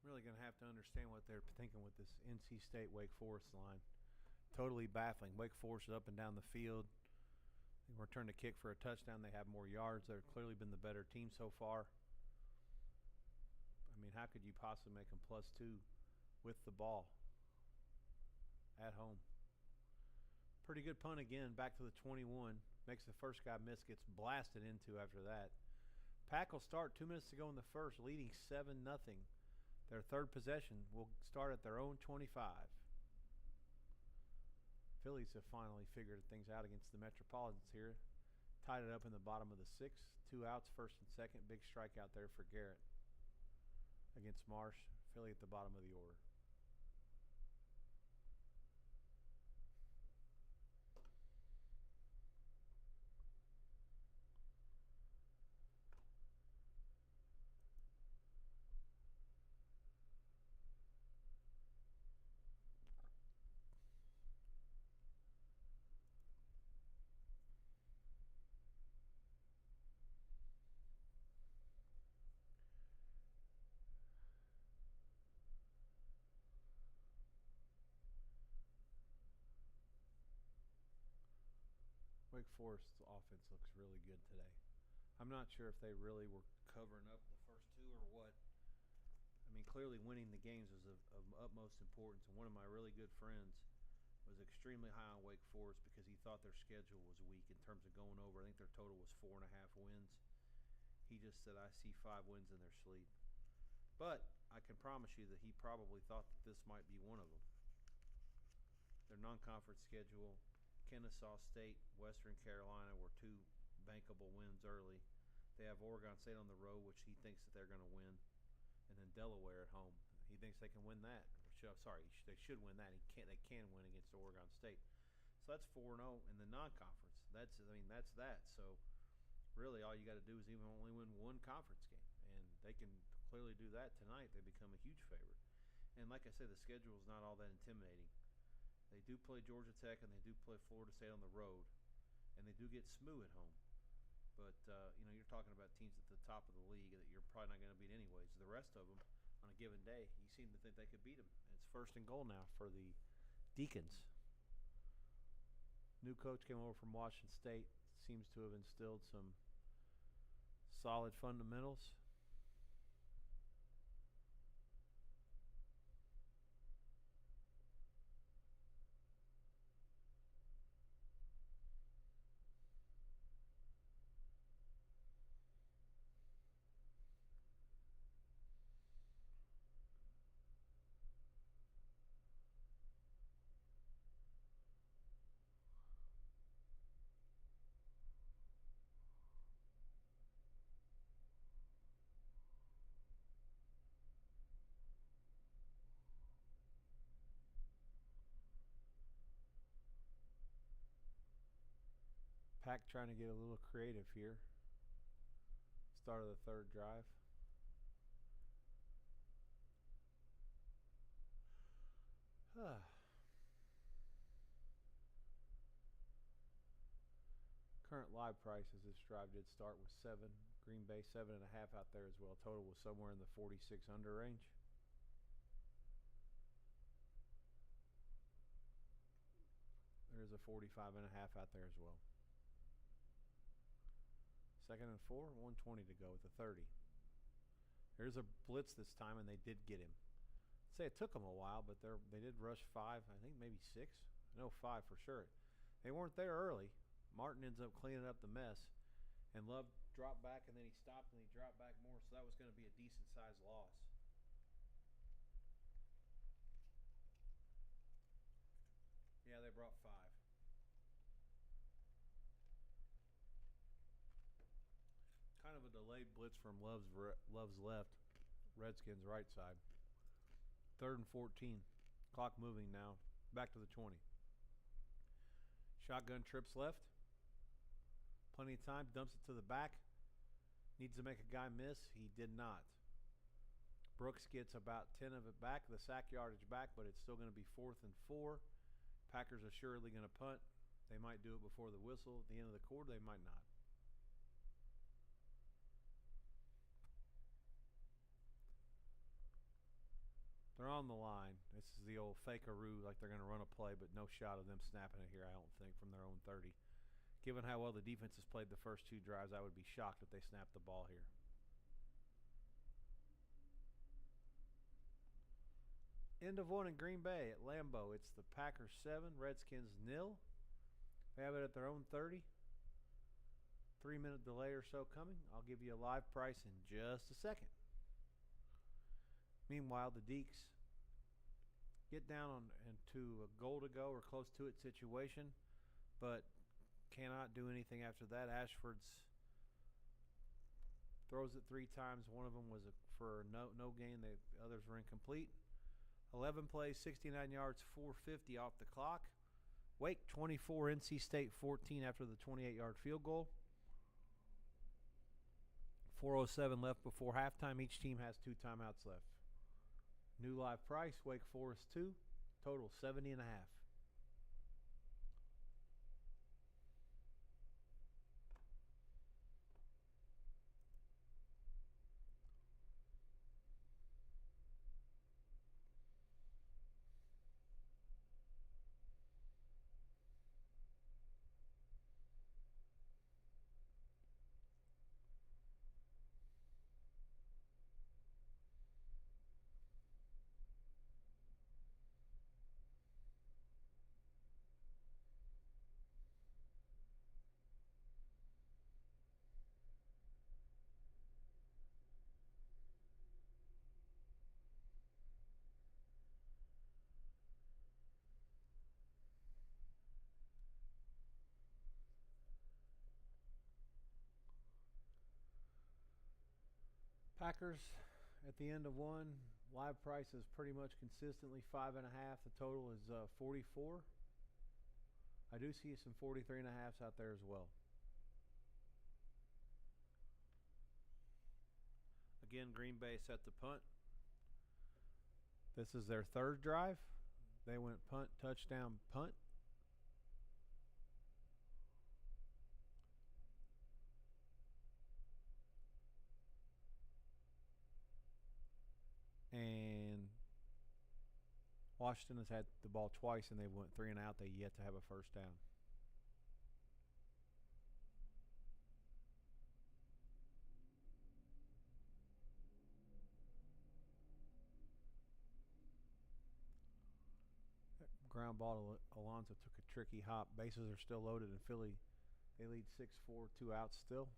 Really going to have to understand what they're thinking with this NC State Wake Forest line. Totally baffling. Wake Forest is up and down the field. They return the kick for a touchdown. They have more yards. They've clearly been the better team so far. I mean, how could you possibly make them +2 with the ball at home? Pretty good punt again, back to the 21. Makes the first guy miss, gets blasted into after that. Pack will start 2 minutes to go in the first, leading 7-0. Their third possession will start at their own 25. Phillies have finally figured things out against the Metropolitans here. Tied it up in the bottom of the 6th. 2 outs, 1st and 2nd. Big strikeout there for Garrett against Marsh. Philly at the bottom of the order. Wake Forest's offense looks really good today. I'm not sure if they really were covering up the first 2 or what. I mean, clearly winning the games was of utmost importance. And one of my really good friends was extremely high on Wake Forest because he thought their schedule was weak in terms of going over. I think their total was 4.5 wins. He just said, I see 5 wins in their sleep. But I can promise you that he probably thought that this might be one of them. Their non-conference schedule, Kennesaw State, Western Carolina were 2 bankable wins early. They have Oregon State on the road, which he thinks that they're going to win, and then Delaware at home. He thinks they can win that. They should win that. They can win against Oregon State. So that's 4-0 in the non-conference. That's that. So really, all you got to do is even only win 1 conference game, and they can clearly do that tonight. They become a huge favorite. And like I said, the schedule is not all that intimidating. They do play Georgia Tech and they do play Florida State on the road, and they do get SMU at home. But you're talking about teams at the top of the league that you're probably not going to beat anyways. The rest of them, on a given day, you seem to think they could beat them. It's 1st and goal now for the Deacons. New coach came over from Washington State. Seems to have instilled some solid fundamentals. Pack trying to get a little creative here. Start of the 3rd drive. Current live prices this drive did start with 7. Green Bay 7.5 out there as well. Total was somewhere in the 46 under range. There's a 45.5 out there as well. 2nd and 4, 1:20 to go with the 30. There's a blitz this time, and they did get him. I'd say it took them a while, but they did rush 5, I think maybe 6. No, 5 for sure. They weren't there early. Martin ends up cleaning up the mess, and Love dropped back, and then he stopped, and he dropped back more, so that was going to be a decent-sized loss. Yeah, they brought 5. Kind of blitz from Love's left, Redskins right side. 3rd and 14. Clock moving now. Back to the 20. Shotgun trips left. Plenty of time. Dumps it to the back. Needs to make a guy miss. He did not. Brooks gets about 10 of it back, the sack yardage back, but it's still going to be 4th and 4. Packers assuredly going to punt. They might do it before the whistle. At the end of the quarter, they might not. They're on the line. This is the old fake-a-roo, like they're going to run a play, but no shot of them snapping it here, I don't think, from their own 30. Given how well the defense has played the first 2 drives, I would be shocked if they snapped the ball here. End of 1 in Green Bay at Lambeau. It's the Packers 7, Redskins 0. They have it at their own 30. 3-minute delay or so coming. I'll give you a live price in just a second. Meanwhile, the Deeks get down into a goal to go or close to it situation, but cannot do anything after that. Ashford's throws it 3 times. One of them was for no gain. The others were incomplete. 11 plays, 69 yards, 450 off the clock. Wake 24, NC State 14 after the 28-yard field goal. 4:07 left before halftime. Each team has 2 timeouts left. New live price, Wake Forest 2, total 70.5. Packers at the end of 1. Live price is pretty much consistently 5.5. The total is 44. I do see some 43.5s out there as well. Again, Green Bay set the punt. This is their 3rd drive. They went punt, touchdown, punt. And Washington has had the ball twice, and they went 3 and out. They yet to have a first down. Ground ball to Alonso took a tricky hop. Bases are still loaded in Philly. They lead 6-4, 2 outs still.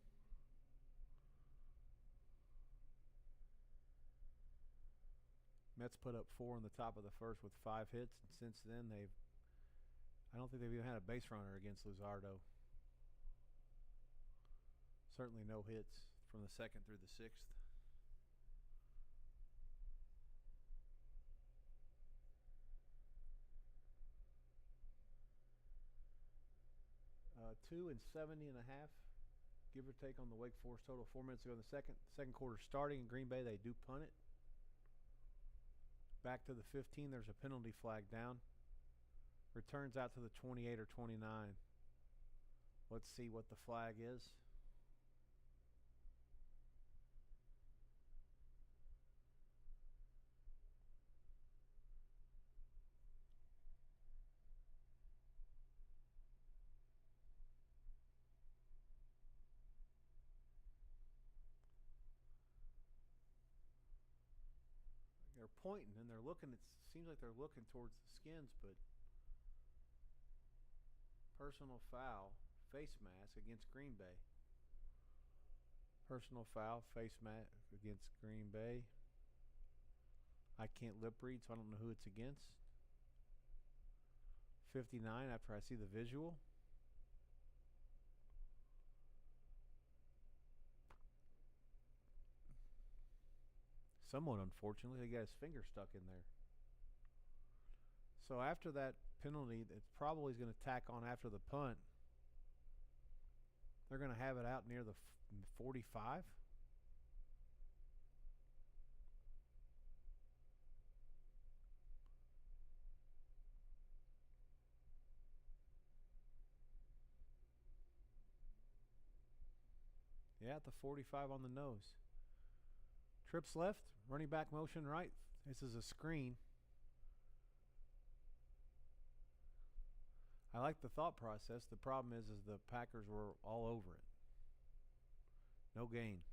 Mets put up 4 in the top of the first with 5 hits, and since then I don't think they've even had a base runner against Luzardo. Certainly no hits from the 2nd through the 6th. Uh, 2 and 70.5, give or take on the Wake Forest total. 4 minutes ago in the second quarter starting in Green Bay, they do punt it. Back to the 15, there's a penalty flag down. Returns out to the 28 or 29. Let's see what the flag is. They're pointing and they're looking. It seems like they're looking towards the Skins, but personal foul, face mask against Green Bay. Personal foul, face mask against Green Bay. I can't lip read, so I don't know who it's against. 59 after I see the visual. Somewhat unfortunately, he got his finger stuck in there. So after that penalty, it probably is going to tack on after the punt. They're going to have it out near the 45. Yeah, at the 45 on the nose. Trips left, running back motion right. This is a screen. I like the thought process. The problem is the Packers were all over it. No gain.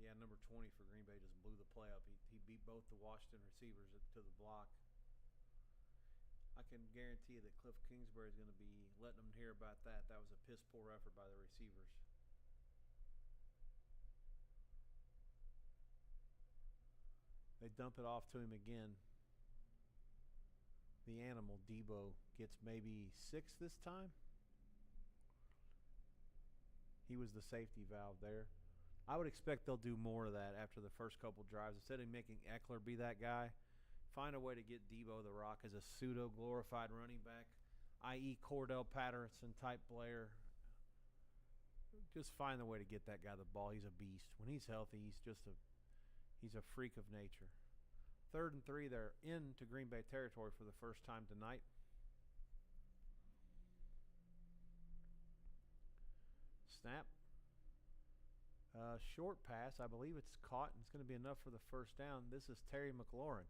Yeah, number 20 for Green Bay just blew the play up. He beat both the Washington receivers to the block. I can guarantee you that Cliff Kingsbury is going to be letting them hear about that. That was a piss poor effort by the receivers. They dump it off to him again. The animal, Debo, gets maybe 6 this time. He was the safety valve there. I would expect they'll do more of that after the first couple drives. Instead of making Eckler be that guy, find a way to get Debo the Rock as a pseudo-glorified running back, i.e. Cordell Patterson type player. Just find a way to get that guy the ball. He's a beast. When he's healthy, he's a freak of nature. 3rd and 3, they're into Green Bay territory for the first time tonight. Snap. Short pass. I believe it's caught, and it's going to be enough for the first down. This is Terry McLaurin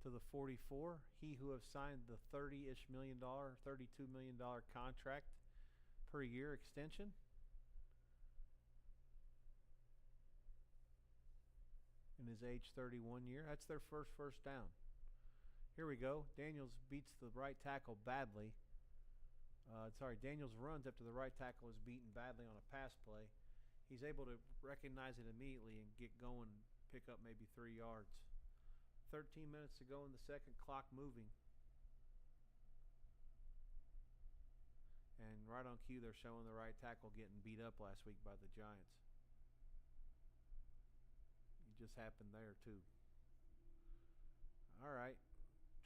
to the 44. He who has signed the $30-ish million, $32 million contract per year extension. In his age 31 year. That's their first down. Here we go. Daniels beats the right tackle badly. Daniels runs up to the right tackle, is beaten badly on a pass play. He's able to recognize it immediately and get going, pick up maybe 3 yards. 13 minutes to go in the second, clock moving. And right on cue, they're showing the right tackle getting beat up last week by the Giants. Just happened there too. All right,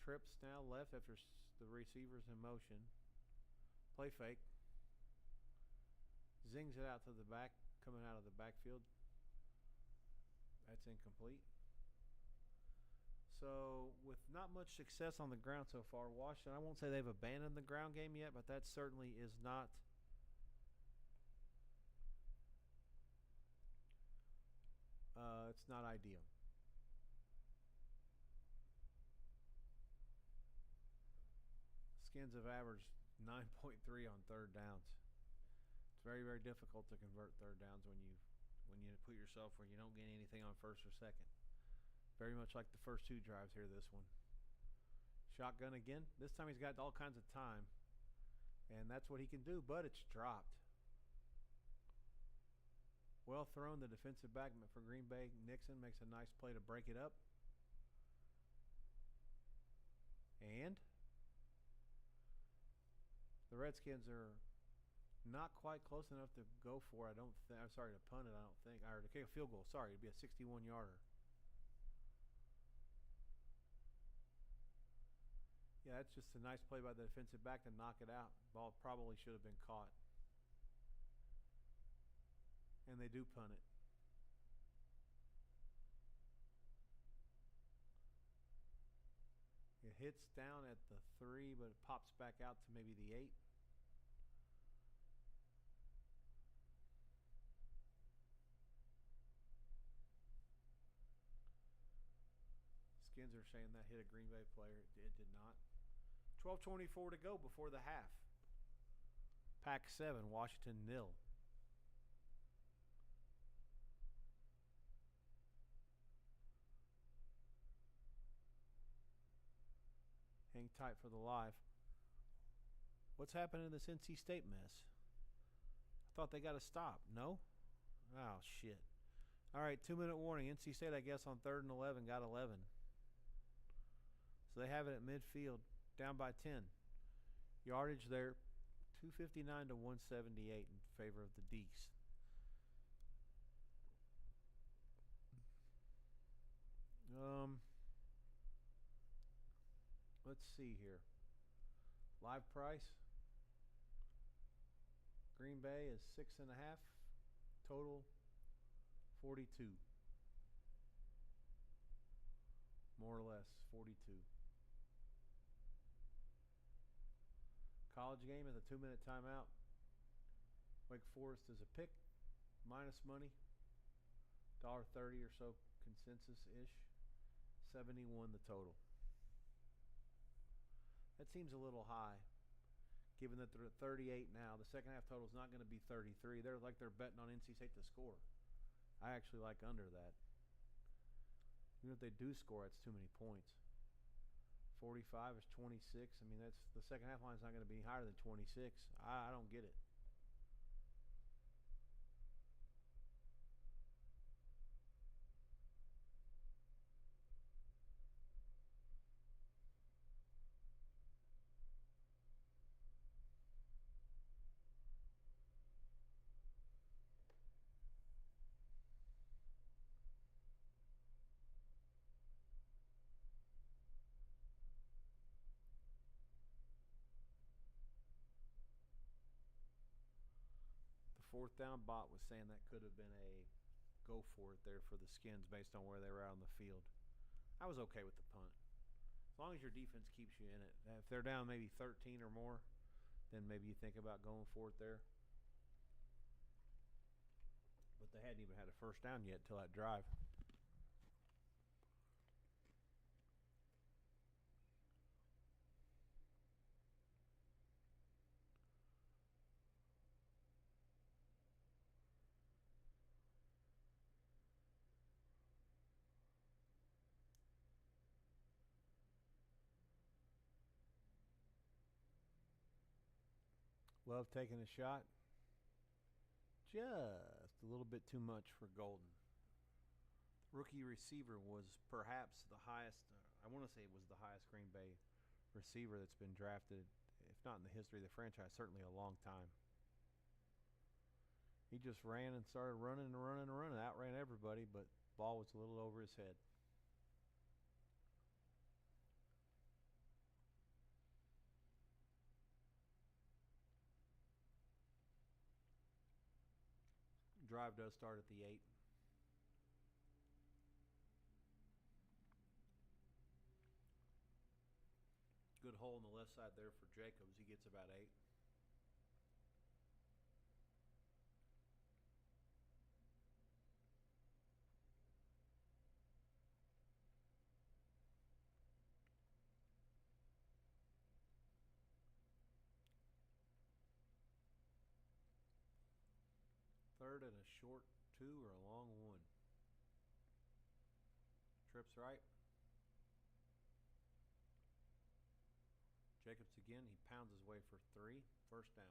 trips now left after the receiver's in motion. Play fake. Zings it out to the back, coming out of the backfield. That's incomplete. So with not much success on the ground so far, Washington, I won't say they've abandoned the ground game yet, but that certainly is not it's not ideal. Skins have averaged 9.3 on 3rd downs. It's very, very difficult to convert 3rd downs when you put yourself where you don't get anything on 1st or 2nd. Very much like the first 2 drives here, this one. Shotgun again. This time he's got all kinds of time, and that's what he can do, but it's dropped. Well thrown, the defensive back for Green Bay. Nixon makes a nice play to break it up. And the Redskins are not quite close enough to go for it. I'm sorry, to punt it, I don't think. Or to kick a field goal. Sorry, it'd be a 61-yarder. Yeah, that's just a nice play by the defensive back to knock it out. Ball probably should have been caught. And they do punt it. It hits down at the 3, but it pops back out to maybe the 8. Skins are saying that hit a Green Bay player. It did not. 12:24 to go before the half. Pack 7, Washington 0. Hang tight for the live. What's happening in this NC State mess? I thought they got to stop. No? Oh, shit. All right, 2-minute warning. NC State, I guess, on 3rd and 11, got 11. So they have it at midfield, down by 10. Yardage there 259 to 178 in favor of the Dees. Let's see here. Live price. Green Bay is 6.5. Total 42. More or less 42. College game at the 2-minute timeout. Wake Forest is a pick, minus money, $1.30 or so consensus-ish. 71 the total. That seems a little high, given that they're at 38 now. The second half total is not going to be 33. They're betting on NC State to score. I actually like under that. Even if they do score, it's too many points. 45 is 26. I mean, that's the second half line is not going to be higher than 26. I don't get it. Fourth down bot was saying that could have been a go for it there for the Skins based on where they were out on the field. I was okay with the punt. As long as your defense keeps you in it. If they're down maybe 13 or more, then maybe you think about going for it there. But they hadn't even had a first down yet until that drive. Love taking a shot. Just a little bit too much for Golden. Rookie receiver was perhaps the highest, I want to say it was the highest Green Bay receiver that's been drafted, if not in the history of the franchise, certainly a long time. He just ran and started running and running and running, outran everybody, but ball was a little over his head. Drive does start at the 8. Good hole on the left side there for Jacobs. He gets about 8. Third and a short 2 or a long 1. Trips right. Jacobs again. He pounds his way for 3. First down.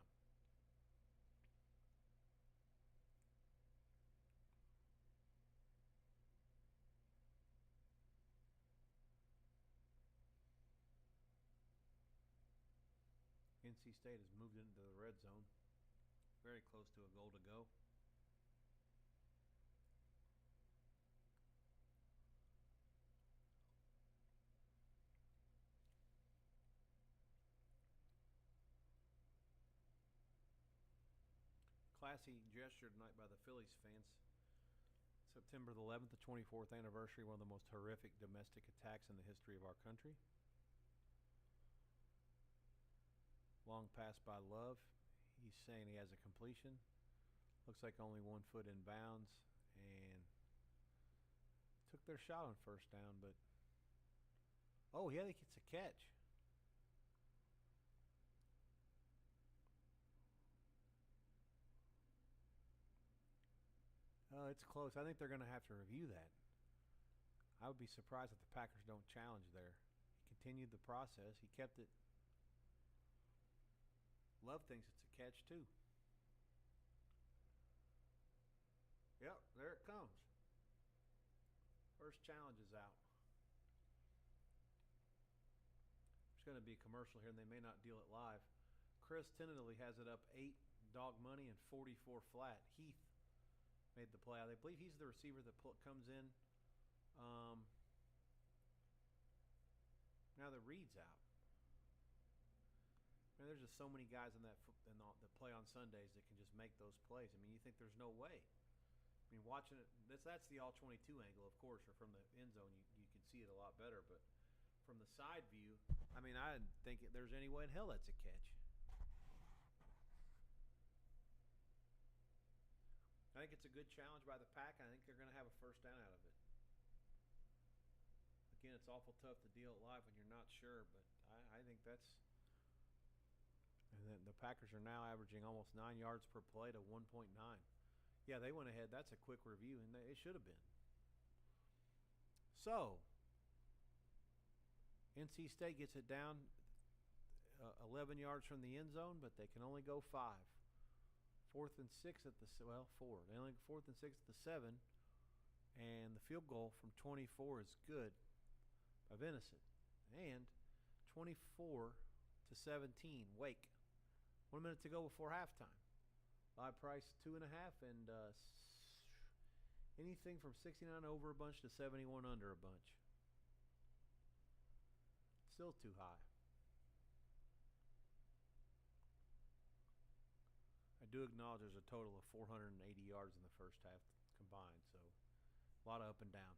NC State has moved into the red zone. Very close to a goal to go. Classy gesture tonight by the Phillies fans. September the 11th, the 24th anniversary, one of the most horrific domestic attacks in the history of our country. Long pass by Love. He's saying he has a completion. Looks like only 1 foot in bounds, and took their shot on first down, but oh yeah, he gets a catch. It's close. I think they're going to have to review that. I would be surprised if the Packers don't challenge there. He continued the process. He kept it. Love thinks it's a catch too. Yep, there it comes. First challenge is out. There's going to be a commercial here, and they may not deal it live. Chris tentatively has it up 8 dog money and 44 flat. Heath made the play. I believe he's the receiver that comes in. Now that Reed's out. Man, there's just so many guys that play on Sundays that can just make those plays. I mean, you think there's no way. I mean, watching it, that's the all 22 angle, of course, or from the end zone, you can see it a lot better. But from the side view, I mean, I didn't think there's any way in hell that's a catch. I think it's a good challenge by the Pack. I think they're going to have a first down out of it. Again, it's awful tough to deal it live when you're not sure, but I think that's. And then the Packers are now averaging almost 9 yards per play to 1.9. Yeah, they went ahead. That's a quick review, and it should have been. So, NC State gets it down 11 yards from the end zone, but they can only go 5. 4th and 6 at the 4. They only 4th and 6 at the 7, and the field goal from 24 is good by Venison, and 24 to 17. Wake. 1 minute to go before halftime. Live price 2.5, and anything from 69 over a bunch to 71 under a bunch. Still too high. I do acknowledge there's a total of 480 yards in the first half combined, so a lot of up and down.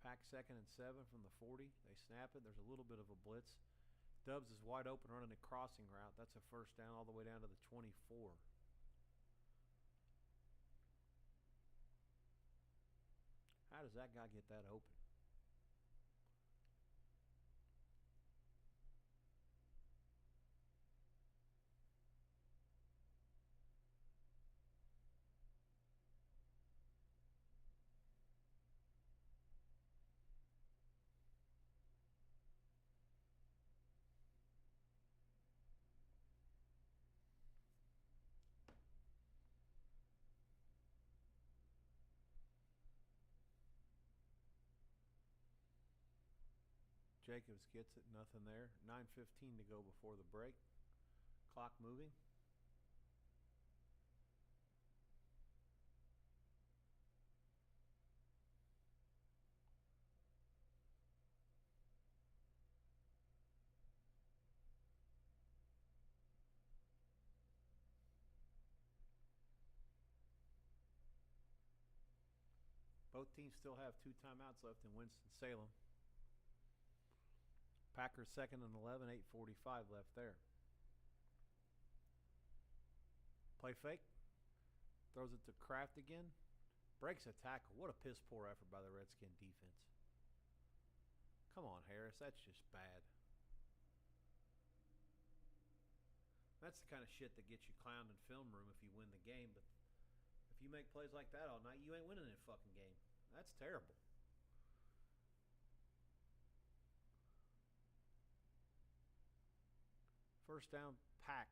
Pack 2nd and 7 from the 40. They snap it. There's a little bit of a blitz. Dubs is wide open running a crossing route. That's a first down all the way down to the 24. How does that guy get that open? Jacobs gets it, nothing there. 9:15 to go before the break. Clock moving. Both teams still have 2 timeouts left in Winston-Salem. Packers 2nd and 11, 8:45 left there. Play fake. Throws it to Kraft again. Breaks a tackle. What a piss poor effort by the Redskin defense. Come on, Harris. That's just bad. That's the kind of shit that gets you clowned in film room if you win the game. But if you make plays like that all night, you ain't winning that fucking game. That's terrible. First down, Pack.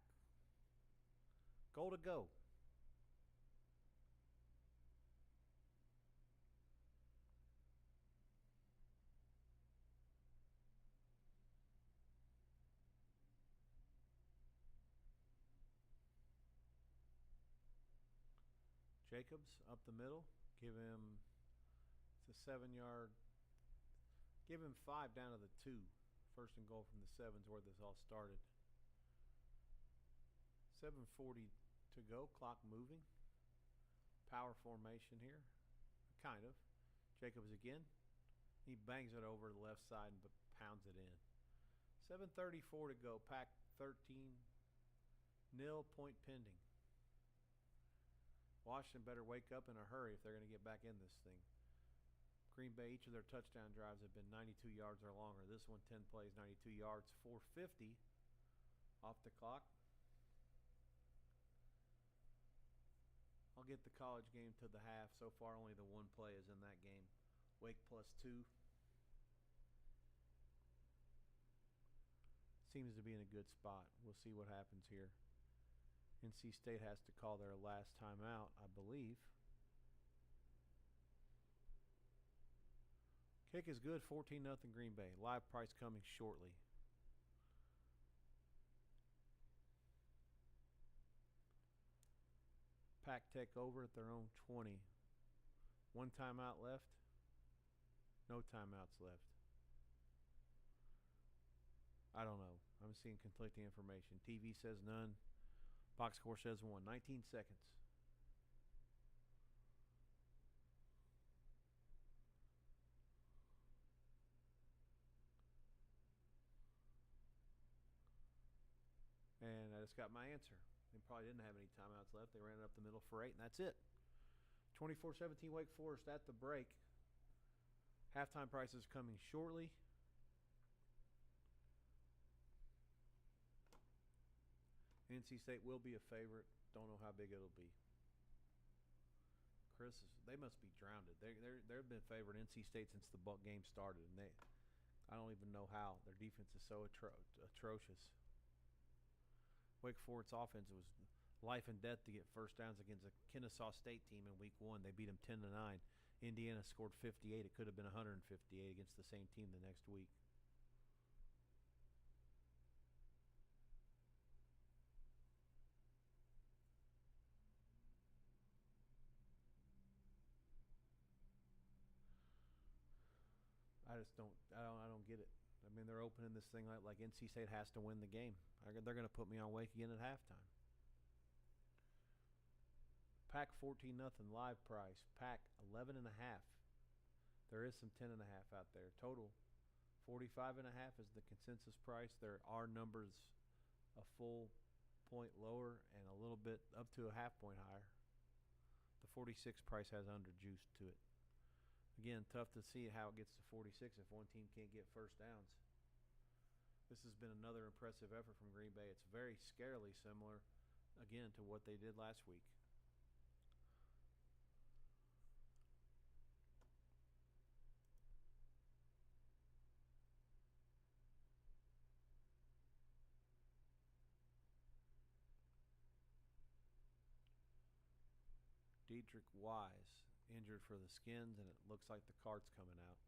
Goal to go. Jacobs up the middle. Give him, it's a 7-yard. Give him 5 down to the 2. First and goal from the 7's where this all started. 7:40 to go. Clock moving. Power formation here. Kind of. Jacobs again. He bangs it over the left side and pounds it in. 7:34 to go. Pack 13. Nil. Point pending. Washington better wake up in a hurry if they're going to get back in this thing. Green Bay, each of their touchdown drives have been 92 yards or longer. This one, 10 plays, 92 yards, 4:50 off the clock. I'll get the college game to the half. So far, only the 1 play is in that game. Wake +2. Seems to be in a good spot. We'll see what happens here. NC State has to call their last timeout, I believe. Kick is good, 14-0 Green Bay. Live price coming shortly. Pac Tech over at their own 20. One timeout left. No timeouts left. I don't know. I'm seeing conflicting information. TV says none. Box score says one. 19 seconds. And I just got my answer. They probably didn't have any timeouts left. They ran it up the middle for 8, and that's it. 24-17 Wake Forest at the break. Halftime prices coming shortly. NC State will be a favorite. Don't know how big it'll be. They must be drowned. They've been favored NC State since the game started, and I don't even know how. Their defense is so atrocious. Wake Forest's offense was life and death to get first downs against a Kennesaw State team in week 1. They beat them 10-9. Indiana scored 58. It could have been 158 against the same team the next week. I don't get it. I mean, they're opening this thing like NC State has to win the game. They're going to put me on Wake again at halftime. Pack 14-0 live price. Pack 11.5. There is some 10.5 out there. Total 45.5 is the consensus price. There are numbers a full point lower and a little bit up to a half point higher. The 46 price has under juice to it. Again, tough to see how it gets to 46 if one team can't get first downs. This has been another impressive effort from Green Bay. It's very scarily similar, again, to what they did last week. Dedrick Wise injured for the Skins, and it looks like the card's coming out.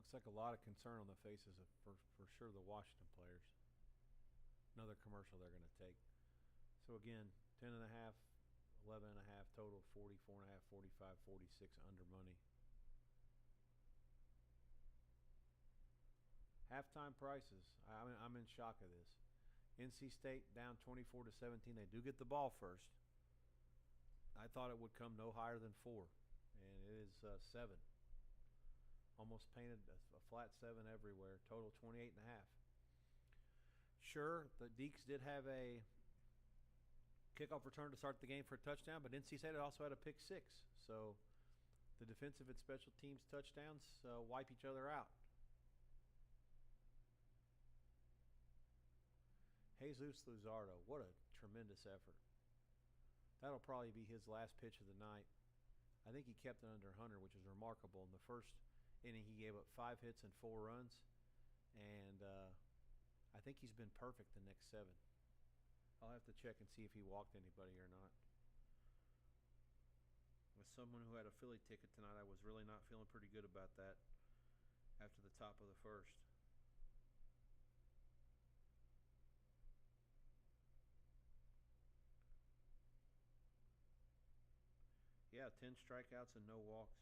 Looks like a lot of concern on the faces of, for sure, the Washington players. Another commercial they're going to take. So again, 10.5, 11.5 total, 44.5, 45, 46 under money. Halftime prices. I'm in shock of this. NC State down 24-17. They do get the ball first. I thought it would come no higher than 4, and it is 7. Almost painted a flat 7 everywhere. Total 28.5. Sure, the Deeks did have a kickoff return to start the game for a touchdown, but NC State also had a pick 6. So the defensive and special teams touchdowns wipe each other out. Jesus Luzardo, what a tremendous effort. That'll probably be his last pitch of the night. I think he kept it under 100, which is remarkable. In the first inning, he gave up 5 hits and 4 runs, and I think he's been perfect the next 7. I'll have to check and see if he walked anybody or not. With someone who had a Philly ticket tonight, I was really not feeling pretty good about that after the top of the first. Yeah, 10 strikeouts and no walks.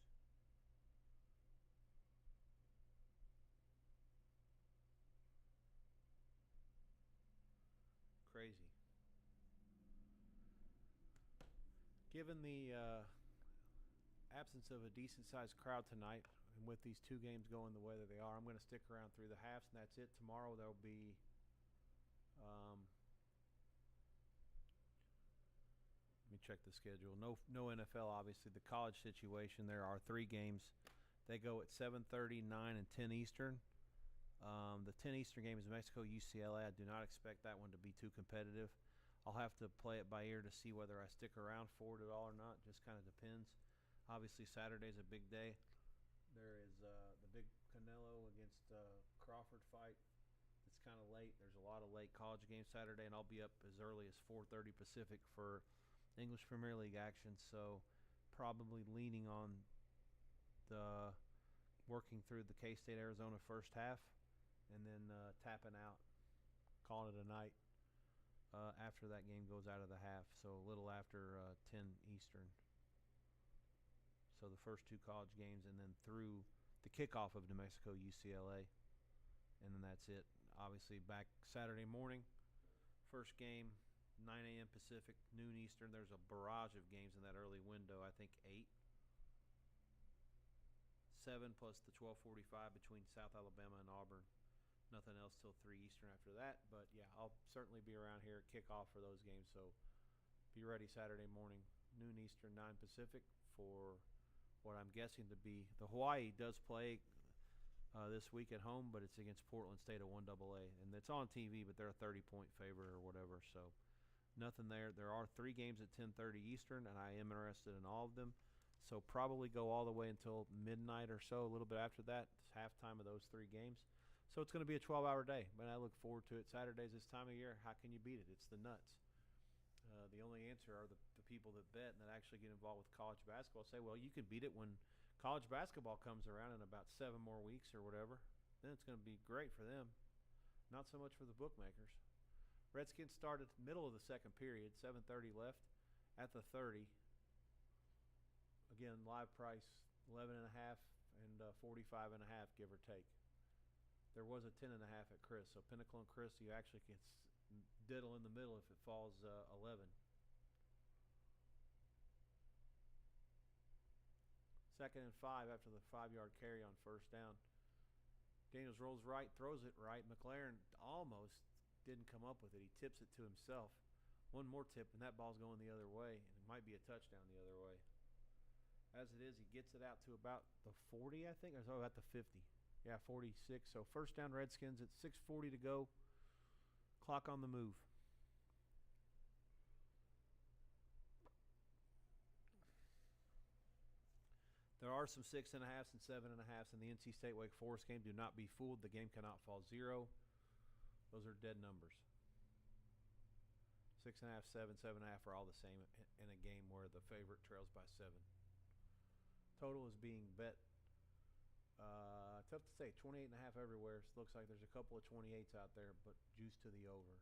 Given the absence of a decent-sized crowd tonight, and with these two games going the way that they are, I'm going to stick around through the halves, and that's it. Tomorrow there'll be let me check the schedule. No NFL, obviously. The college situation, there are 3 games. They go at 7:30, 9, and 10 Eastern. The 10 Eastern game is Mexico UCLA. I do not expect that one to be too competitive. I'll have to play it by ear to see whether I stick around for it at all or not. Just kind of depends. Obviously, Saturday's a big day. There is the big Canelo against Crawford fight. It's kind of late. There's a lot of late college games Saturday, and I'll be up as early as 4:30 Pacific for English Premier League action. So probably leaning on the working through the K-State Arizona first half, and then tapping out, calling it a night after that game goes out of the half. So a little after 10 Eastern. So the first 2 college games, and then through the kickoff of New Mexico UCLA, and then that's it. Obviously back Saturday morning, first game, 9 a.m. Pacific, noon Eastern. There's a barrage of games in that early window. I think 8. 7 plus the 12:45 between South Alabama and Auburn. Nothing else till 3 Eastern after that. But yeah, I'll certainly be around here at kickoff for those games. So be ready Saturday morning, noon Eastern, 9 Pacific for what I'm guessing to be the Hawaii does play this week at home, but it's against Portland State at 1AA, and it's on TV, but they're a 30-point favorite or whatever. So nothing there. There are 3 games at 10:30 Eastern, and I am interested in all of them. So probably go all the way until midnight or so, a little bit after that. It's halftime of those 3 games. So it's going to be a 12-hour day, but I look forward to it. Saturdays this time of year, how can you beat it? It's the nuts. The only answer are the people that bet and that actually get involved with college basketball say, well, you can beat it when college basketball comes around in about 7 more weeks or whatever. Then it's going to be great for them. Not so much for the bookmakers. Redskins started middle of the second period, 7:30 left at the 30. Again, live price 11.5 and 45.5, give or take. There was a 10.5 at Chris, so Pinnacle and Chris, you actually can diddle in the middle if it falls 11. Second and 5 after the 5-yard carry on first down. Daniels rolls right, throws it right. McLaren almost didn't come up with it. He tips it to himself. One more tip, and that ball's going the other way, and it might be a touchdown the other way. As it is, he gets it out to about the 40, I think, or about the 50. Yeah, 46. So first down Redskins at 6:40 to go. Clock on the move. There are some 6.5s and 7.5s in the NC State Wake Forest game. Do not be fooled. The game cannot fall 0. Those are dead numbers. 6.5, 7, 7.5 are all the same in a game where the favorite trails by 7. Total is being bet. Tough to say. 28.5 everywhere. So looks like there's a couple of 28s out there, but juice to the over.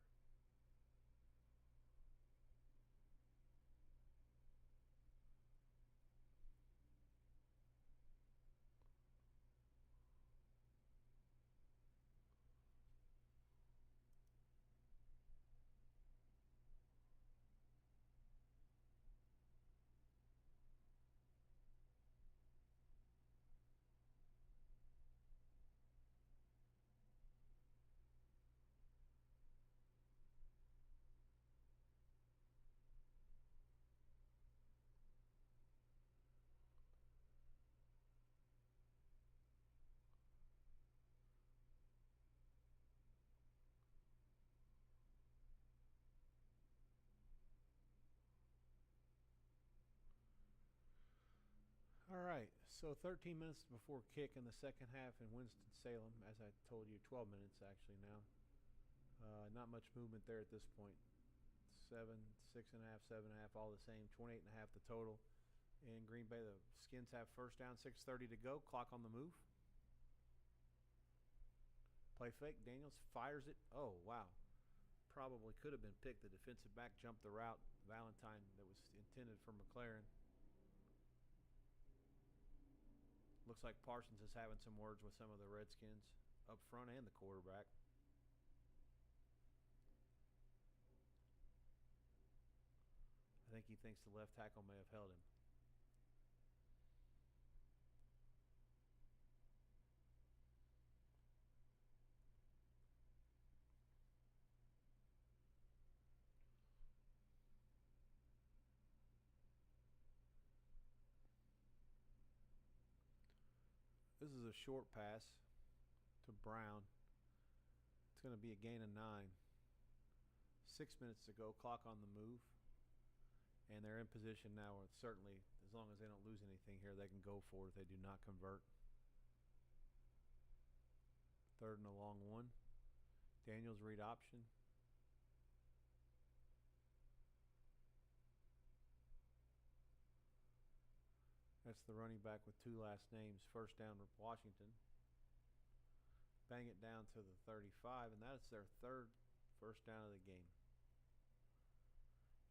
All right, so 13 minutes before kick in the second half in Winston-Salem, as I told you, 12 minutes actually now. Not much movement there at this point. 7, 6.5, 7.5, all the same. 28.5 the total. In Green Bay, the Skins have first down, 6:30 to go. Clock on the move. Play fake. Daniels fires it. Oh, wow. Probably could have been picked. The defensive back jumped the route. Valentine that was intended for McLaren. Looks like Parsons is having some words with some of the Redskins up front and the quarterback. I think think he thinks the left tackle may have held him. This is a short pass to Brown. It's going to be a gain of 9. 6 minutes to go, clock on the move. And they're in position now where certainly, as long as they don't lose anything here, they can go for it if they do not convert. 3rd and a long one. Daniels read option. That's the running back with 2 last names. First down, Washington. Bang it down to the 35, and that's their 3rd first down of the game.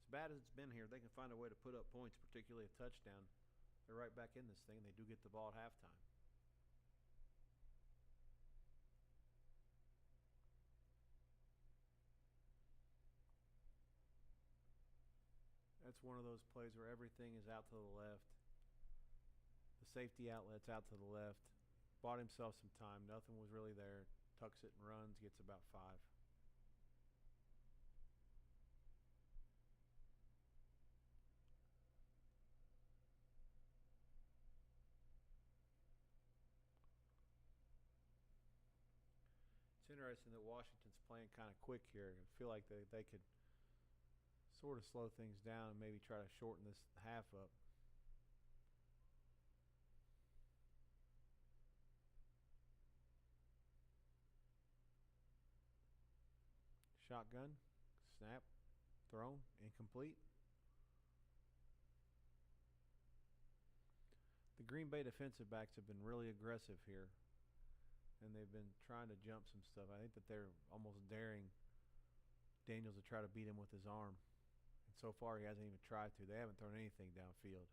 As bad as it's been here, they can find a way to put up points, particularly a touchdown. They're right back in this thing. They do get the ball at halftime. That's one of those plays where everything is out to the left. The safety outlet's out to the left. Bought himself some time. Nothing was really there. Tucks it and runs. Gets about 5. It's interesting that Washington's playing kind of quick here. I feel like they could sort of slow things down and maybe try to shorten this half up. Shotgun, snap, thrown, incomplete. The Green Bay defensive backs have been really aggressive here, and they've been trying to jump some stuff. I think that they're almost daring Daniels to try to beat him with his arm. And so far, he hasn't even tried to. They haven't thrown anything downfield.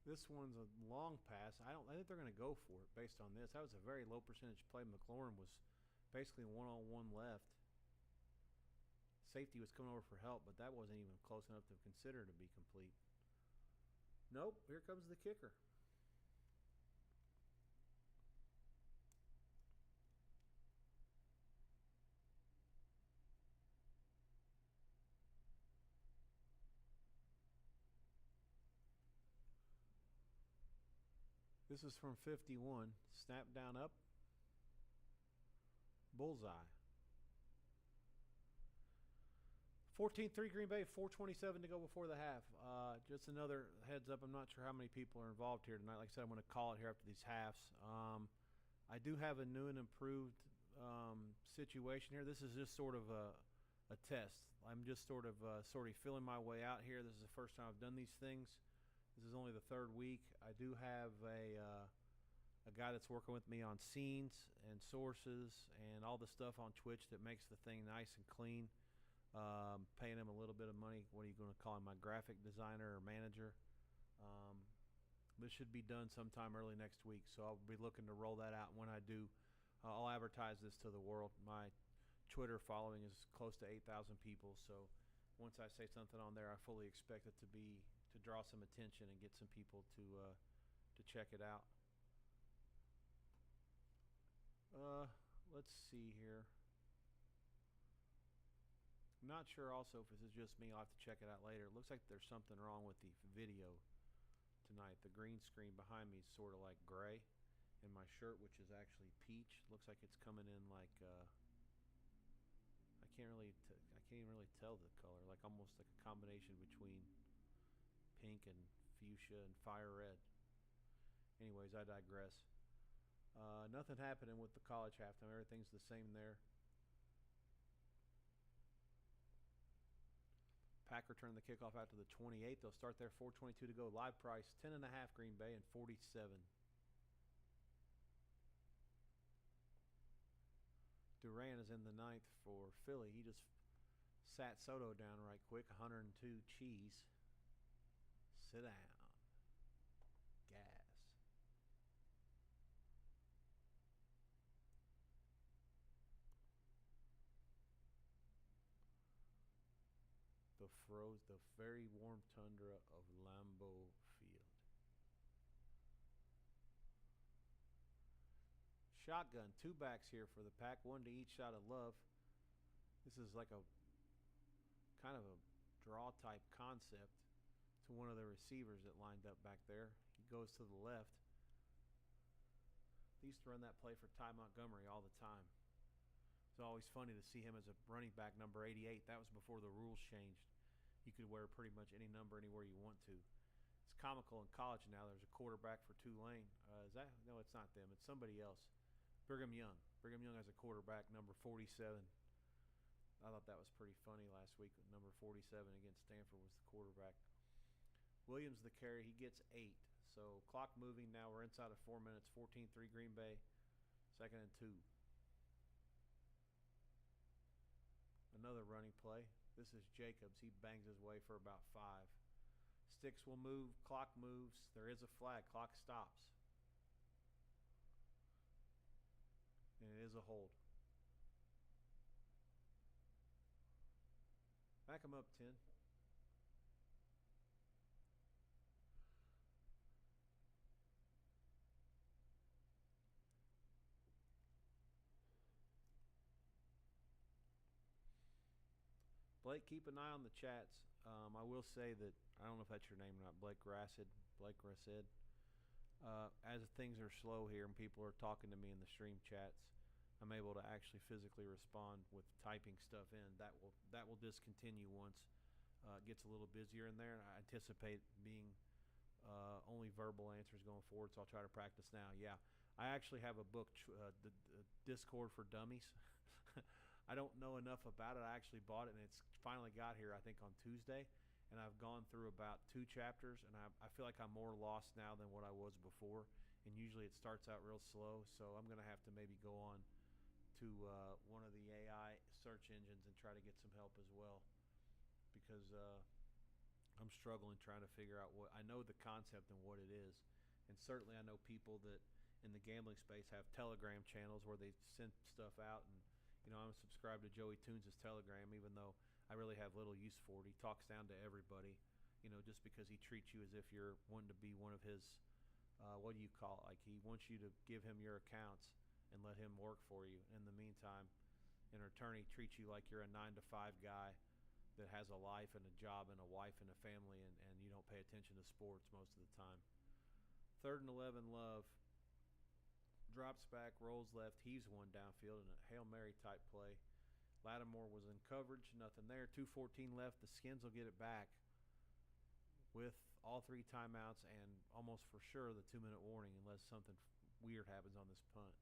This one's a long pass. I think they're going to go for it based on this. That was a very low percentage play. McLaurin was basically one-on-one left. Safety was coming over for help, but that wasn't even close enough to consider to be complete. Nope, here comes the kicker. This is from 51. Snap down up. Bullseye. 14-3 Green Bay, 4:27 to go before the half. Just another heads up. I'm not sure how many people are involved here tonight. Like I said, I'm going to call it here after these halves. I do have a new and improved situation here. This is just sort of a test. I'm just sort of feeling my way out here. This is the first time I've done these things. This is only the 3rd week. I do have a guy that's working with me on scenes and sources and all the stuff on Twitch that makes the thing nice and clean. Paying him a little bit of money. What are you going to call him? My graphic designer or manager. This should be done sometime early next week, so I'll be looking to roll that out. When I do, I'll advertise this to the world. My Twitter following is close to 8,000 people, so once I say something on there, I fully expect it to draw some attention and get some people to check it out. Let's see here. I'm not sure also if this is just me. I'll have to check it out later. It looks like there's something wrong with the video tonight. The green screen behind me is sort of like gray, and my shirt, which is actually peach, looks like it's coming in like I can't even really tell the color. Like almost like a combination between pink and fuchsia and fire red. Anyways, I digress. Nothing happening with the college halftime. Everything's the same there. Pack return the kickoff out to the 28. They'll start there. 4:22 to go. Live price 10.5 Green Bay and 47 Duran is in the ninth for Philly. He just sat Soto down right quick. 102 cheese. Sit down. Gas. The very warm tundra of Lambeau Field. Shotgun, two backs here for the Pack, one to each side of Love. This is like a kind of a draw type concept to one of the receivers that lined up back there. He goes to the left. They used to run that play for Ty Montgomery all the time. It's always funny to see him as a running back, number 88. That was before the rules changed. You could wear pretty much any number anywhere you want to. It's comical in college now. There's a quarterback for Tulane. No, it's not them. It's somebody else. Brigham Young. Brigham Young has a quarterback, number 47. I thought that was pretty funny last week. Number 47 against Stanford was the quarterback. Williams the carry. He gets 8. So clock moving now. We're inside of 4 minutes. 14-3 Green Bay. 2nd and 2. Another running play. This is Jacobs. He bangs his way for about 5. Sticks will move. Clock moves. There is a flag. Clock stops. And it is a hold. Back him up 10. Blake, keep an eye on the chats. I will say that, I don't know if that's your name or not, Blake Grassid. As things are slow here and people are talking to me in the stream chats, I'm able to actually physically respond with typing stuff in. That will discontinue once it gets a little busier in there. And I anticipate being only verbal answers going forward, so I'll try to practice now. Yeah, I actually have a book, the Discord for Dummies. I don't know enough about it. I actually bought it, and it's finally got here, I think, on Tuesday. And I've gone through about 2 chapters, and I feel like I'm more lost now than what I was before. And usually it starts out real slow, so I'm going to have to maybe go on to one of the AI search engines and try to get some help as well. Because I'm struggling trying to figure out what – I know the concept and what it is. And certainly I know people that in the gambling space have Telegram channels where they send stuff out, and I'm subscribed to Joey Toons' Telegram, even though I really have little use for it. He talks down to everybody, just because he treats you as if you're wanting to be one of his, what do you call it? Like, he wants you to give him your accounts and let him work for you. In the meantime, in return, he treats you like you're a 9-to-5 guy that has a life and a job and a wife and a family, and you don't pay attention to sports most of the time. 3rd and 11 Love. Drops back, rolls left, heaves one downfield in a Hail Mary type play. Lattimore was in coverage, nothing there. 2:14 left. The Skins will get it back with all 3 timeouts and almost for sure the 2-minute warning unless something weird happens on this punt.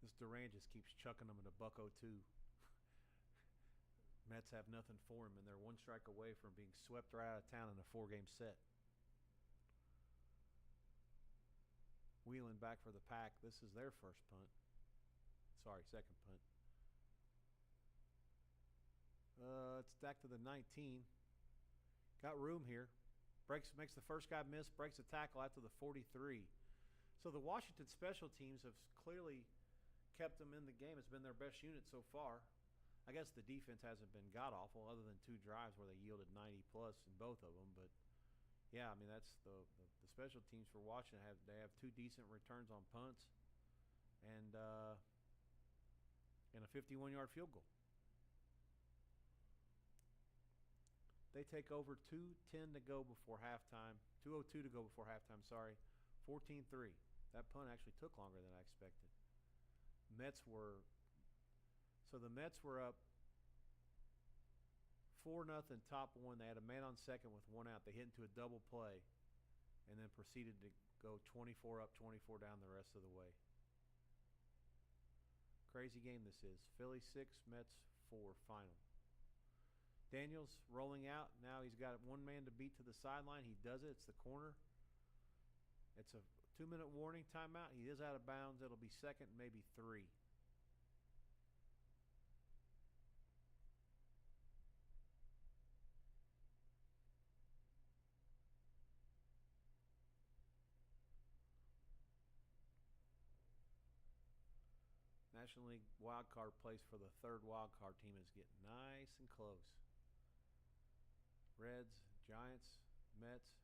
This Durant just keeps chucking them in a $102. Mets have nothing for him, and they're 1 strike away from being swept right out of town in a 4-game set. Wheeling back for the Pack. This is their first punt. Sorry, second punt. It's back to the 19. Got room here. Makes the first guy miss, breaks a tackle after the 43. So the Washington special teams have clearly kept them in the game. It's been their best unit so far. I guess the defense hasn't been god-awful other than 2 drives where they yielded 90-plus in both of them. But, yeah, I mean, that's the special teams for Washington. They have 2 decent returns on punts and a 51-yard field goal. They take over 2:10 to go before halftime. 2:02 to go before halftime, sorry. 14-3. That punt actually took longer than I expected. So the Mets were up 4-0, top 1. They had a man on second with 1 out. They hit into a double play and then proceeded to go 24 up, 24 down the rest of the way. Crazy game this is. Philly 6, Mets 4, final. Daniels rolling out. Now he's got 1 man to beat to the sideline. He does it. It's the corner. It's a 2-minute warning timeout. He is out of bounds. It'll be second, maybe 3. National League wild card place for the third wild card team is getting nice and close. Reds, Giants, Mets,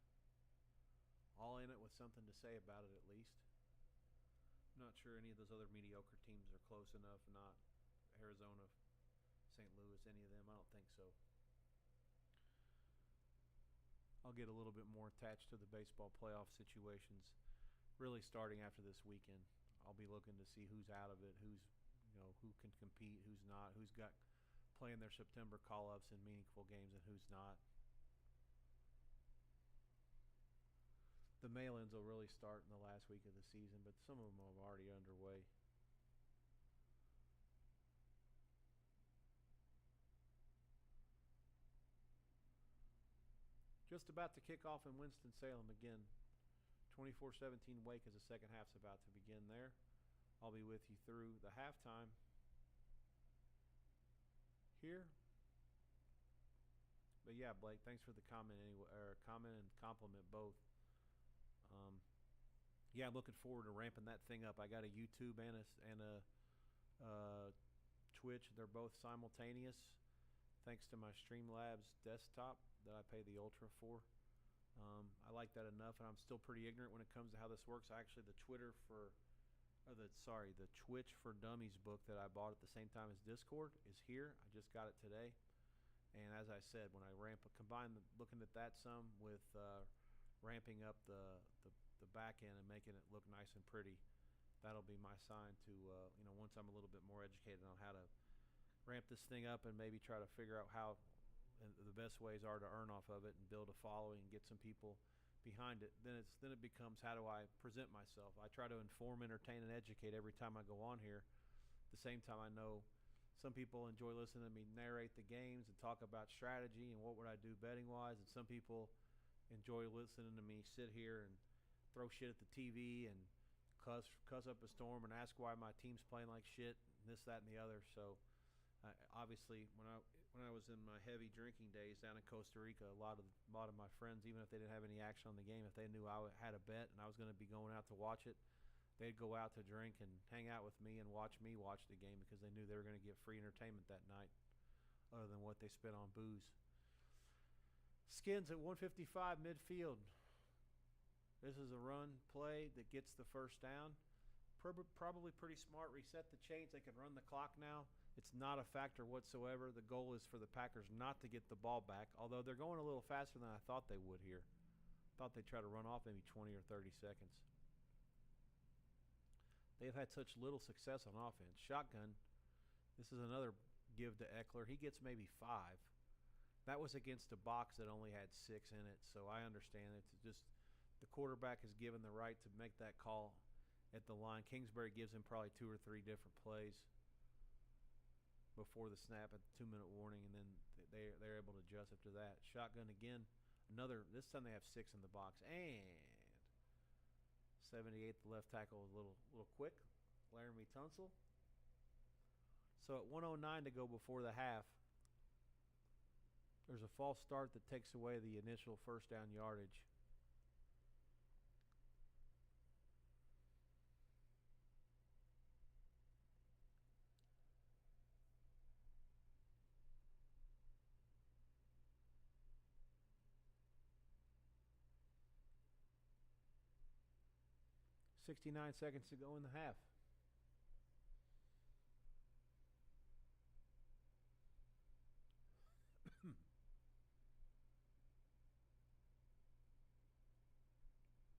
all in it with something to say about it at least. I'm not sure any of those other mediocre teams are close enough. Not Arizona, St. Louis, any of them. I don't think so. I'll get a little bit more attached to the baseball playoff situations really starting after this weekend. I'll be looking to see who's out of it, who's, who can compete, who's not, who's got playing their September call-ups in meaningful games and who's not. The mail-ins will really start in the last week of the season, but some of them are already underway. Just about to kick off in Winston-Salem again. 24-17 Wake as the second half's about to begin there. I'll be with you through the halftime here. But yeah, Blake, thanks for the comment anyway, or comment and compliment both. Yeah, I'm looking forward to ramping that thing up. I got a YouTube and a Twitch. They're both simultaneous, thanks to my Streamlabs desktop that I pay the Ultra for. I like that enough, and I'm still pretty ignorant when it comes to how this works. Actually, the Twitch for Dummies book that I bought at the same time as Discord is here. I just got it today, and as I said, when I looking at that some with ramping up the back end and making it look nice and pretty, that'll be my sign to once I'm a little bit more educated on how to ramp this thing up and maybe try to figure out how the best ways are to earn off of it and build a following and get some people behind it. Then it becomes, how do I present myself? I try to inform, entertain, and educate every time I go on here. At the same time, I know some people enjoy listening to me narrate the games and talk about strategy and what would I do betting wise, and some people enjoy listening to me sit here and throw shit at the TV and cuss up a storm and ask why my team's playing like shit, and this, that, and the other. So obviously, when I was in my heavy drinking days down in Costa Rica, a lot of my friends, even if they didn't have any action on the game, if they knew I had a bet and I was going to be going out to watch it, they'd go out to drink and hang out with me and watch me watch the game because they knew they were going to get free entertainment that night, other than what they spent on booze. Skins at 155 midfield. This is a run play that gets the first down. Probably pretty smart. Reset the chains. They can run the clock now. It's not a factor whatsoever. The goal is for the Packers not to get the ball back, although they're going a little faster than I thought they would here. Thought they'd try to run off maybe 20 or 30 seconds. They've had such little success on offense. Shotgun. This is another give to Eckler. He gets maybe 5. That was against a box that only had 6 in it, so I understand it's just the quarterback is given the right to make that call at the line. Kingsbury gives him probably 2 or 3 different plays before the snap at the 2-minute warning, and then they're able to adjust after that. Shotgun again. This time they have 6 in the box. And 78, the left tackle was a little quick. Laramie Tunsil. So at 1:09 to go before the half, there's a false start that takes away the initial first down yardage. .69 seconds to go in the half.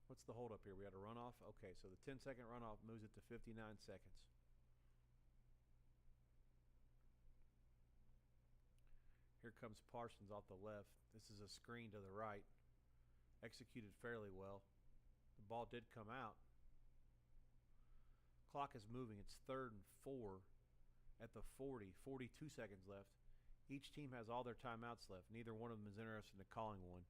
What's the hold up here? We had a runoff? Okay, so the 10-second runoff moves it to 59 seconds. Here comes Parsons off the left. This is a screen to the right. Executed fairly well. The ball did come out. Clock is moving. It's 3rd and 4 at the 40. 42 seconds left. Each team has all their timeouts left. Neither one of them is interested in calling one.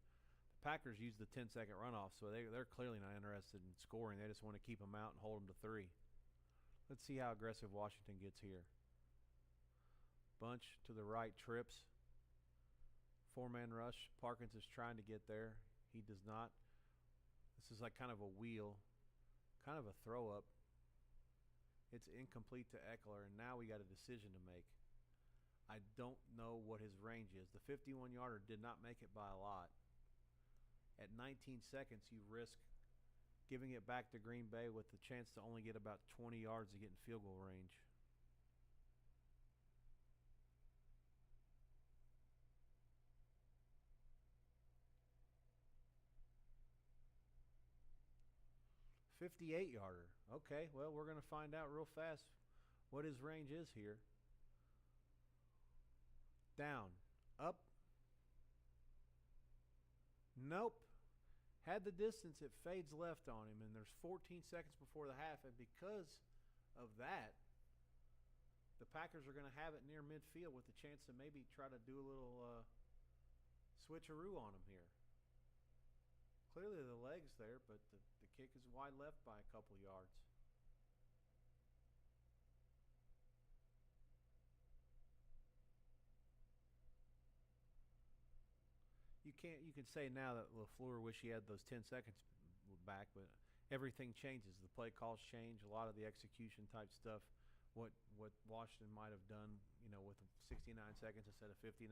The Packers used the 10-second runoff, so they're clearly not interested in scoring. They just want to keep them out and hold them to 3. Let's see how aggressive Washington gets here. Bunch to the right trips. 4-man rush. Parkins is trying to get there. He does not. This is like kind of a wheel, kind of a throw up. It's incomplete to Eckler, and now we got a decision to make. I don't know what his range is. The 51-yarder did not make it by a lot. At 19 seconds, you risk giving it back to Green Bay with the chance to only get about 20 yards to get in field goal range. $58-yarder. Okay, well, we're going to find out real fast what his range is here. Down. Up. Nope. Had the distance, it fades left on him, and there's 14 seconds before the half, and because of that, the Packers are going to have it near midfield with the chance to maybe try to do a little switcheroo on him here. Clearly the leg's there, but the kick is wide left by a couple yards. You can say now that LaFleur wish he had those 10 seconds back, but everything changes. The play calls change. A lot of the execution type stuff, what Washington might have done, with 69 seconds instead of 59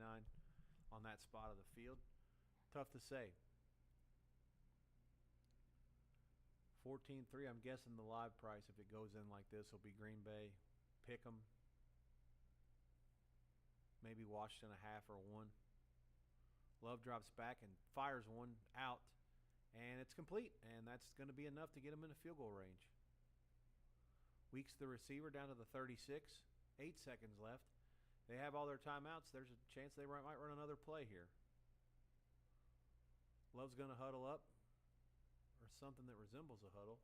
on that spot of the field. Tough to say. 14-3, I'm guessing the live price, if it goes in like this, will be Green Bay. Pick 'em. Maybe Washington a half or 1. Love drops back and fires one out, and it's complete, and that's going to be enough to get him in a field goal range. Weeks the receiver down to the 36, 8 seconds left. They have all their timeouts. There's a chance they might run another play here. Love's going to huddle up, or something that resembles a huddle.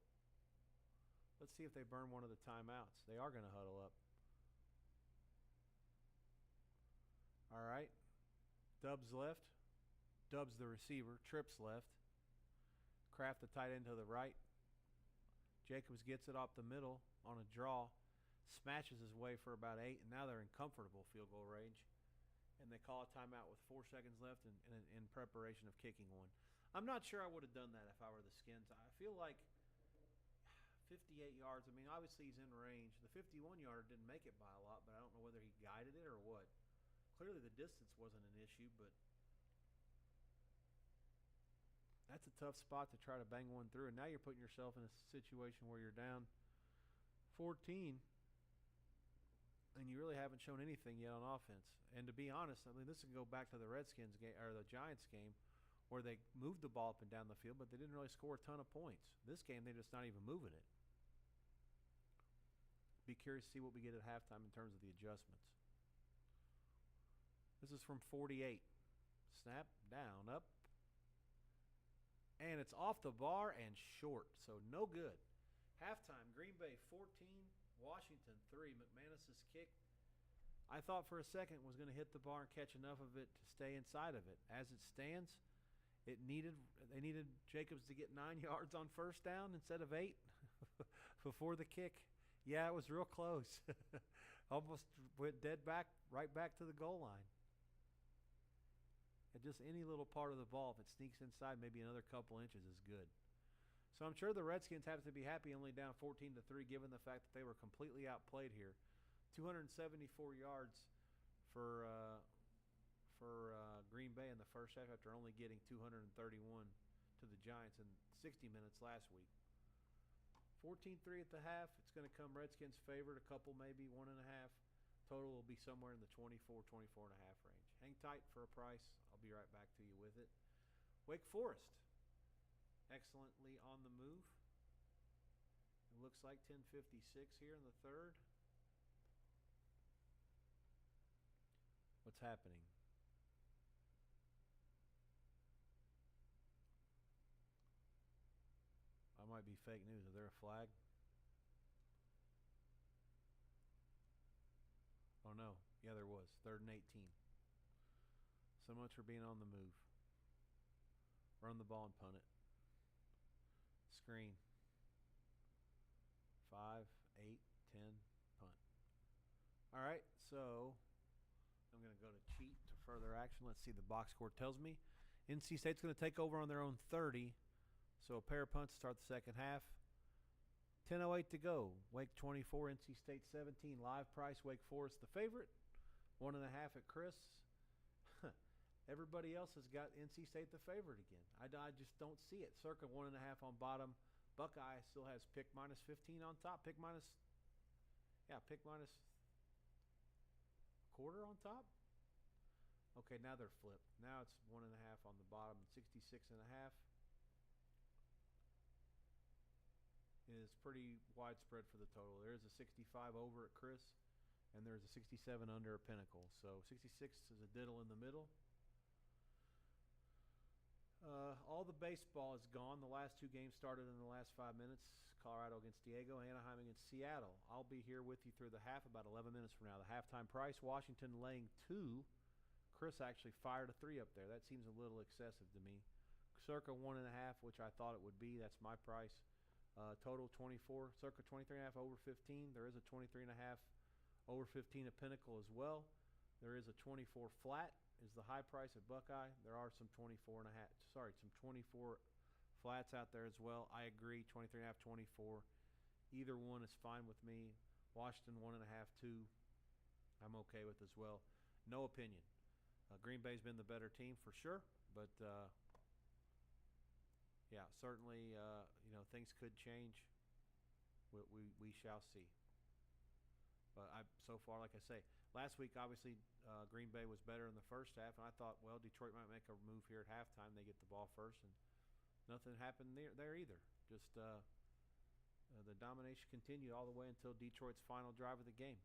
Let's see if they burn one of the timeouts. They are going to huddle up. All right. Dubs left. Dubs the receiver. Trips left. Kraft the tight end to the right. Jacobs gets it off the middle on a draw. Smashes his way for about 8, and now they're in comfortable field goal range. And they call a timeout with 4 seconds left in preparation of kicking one. I'm not sure I would have done that if I were the Skins. I feel like 58 yards. I mean, obviously he's in range. The 51-yarder didn't make it by a lot, but I don't know whether he guided it or what. Clearly the distance wasn't an issue, but that's a tough spot to try to bang one through. And now you're putting yourself in a situation where you're down 14, and you really haven't shown anything yet on offense. And to be honest, I mean, this can go back to the Redskins game or the Giants game, where they moved the ball up and down the field, but they didn't really score a ton of points. This game, they're just not even moving it. Be curious to see what we get at halftime in terms of the adjustments. This is from 48. Snap, down, up. And it's off the bar and short, so no good. Halftime, Green Bay 14, Washington 3. McManus's kick, I thought for a second was going to hit the bar and catch enough of it to stay inside of it. As it stands, they needed Jacobs to get 9 yards on first down instead of 8 before the kick. Yeah, it was real close. Almost went dead back, right back to the goal line. And just any little part of the ball, if it sneaks inside, maybe another couple inches is good. So I'm sure the Redskins have to be happy only down 14-3, given the fact that they were completely outplayed here. 274 yards for Green Bay in the first half after only getting 231 to the Giants in 60 minutes last week. 14-3 at the half. It's going to come Redskins favored, a couple maybe, 1.5. Total will be somewhere in the 24.5 range. Hang tight for a price. I'll be right back to you with it. Wake Forest, excellently on the move. It looks like 10:56 here in the third. What's happening? I might be fake news. Is there a flag? Oh, no. Yeah, there was. 3rd and 18. So much for being on the move. Run the ball and punt it. Screen. 5, 8, 10, punt. All right, so I'm going to go to cheat to further action. Let's see the box score tells me. NC State's going to take over on their own 30. So a pair of punts to start the second half. 10:08 to go. Wake 24, NC State 17. Live price, Wake Forest the favorite. 1.5 at Chris. Everybody else has got NC State the favorite again. I just don't see it. Circa 1.5 on bottom. Buckeye still has pick minus 15 on top. Pick minus quarter on top. Okay, now they're flipped. Now it's 1.5 on the bottom. 66.5 is pretty widespread for the total. There is a 65 over at Chris, and there's a 67 under at Pinnacle. So 66 is a diddle in the middle. All the baseball is gone. The last two games started in the last 5 minutes. Colorado against Diego, Anaheim against Seattle. I'll be here with you through the half, about 11 minutes from now. The halftime price, Washington laying 2. Chris actually fired a 3 up there. That seems a little excessive to me. Circa 1.5, which I thought it would be. That's my price. Total 24, circa 23.5 over 15. There is a 23.5 over 15 at Pinnacle as well. There is a 24 flat is the high price at Buckeye. There are some 24 flats out there as well. I agree, 23.5, 24. Either one is fine with me. Washington 1.5, 2. I'm okay with as well. No opinion. Green Bay's been the better team for sure, but yeah, certainly, things could change. We shall see. But so far, like I say, last week, obviously, Green Bay was better in the first half, and I thought, well, Detroit might make a move here at halftime. They get the ball first, and nothing happened there either. Just the domination continued all the way until Detroit's final drive of the game.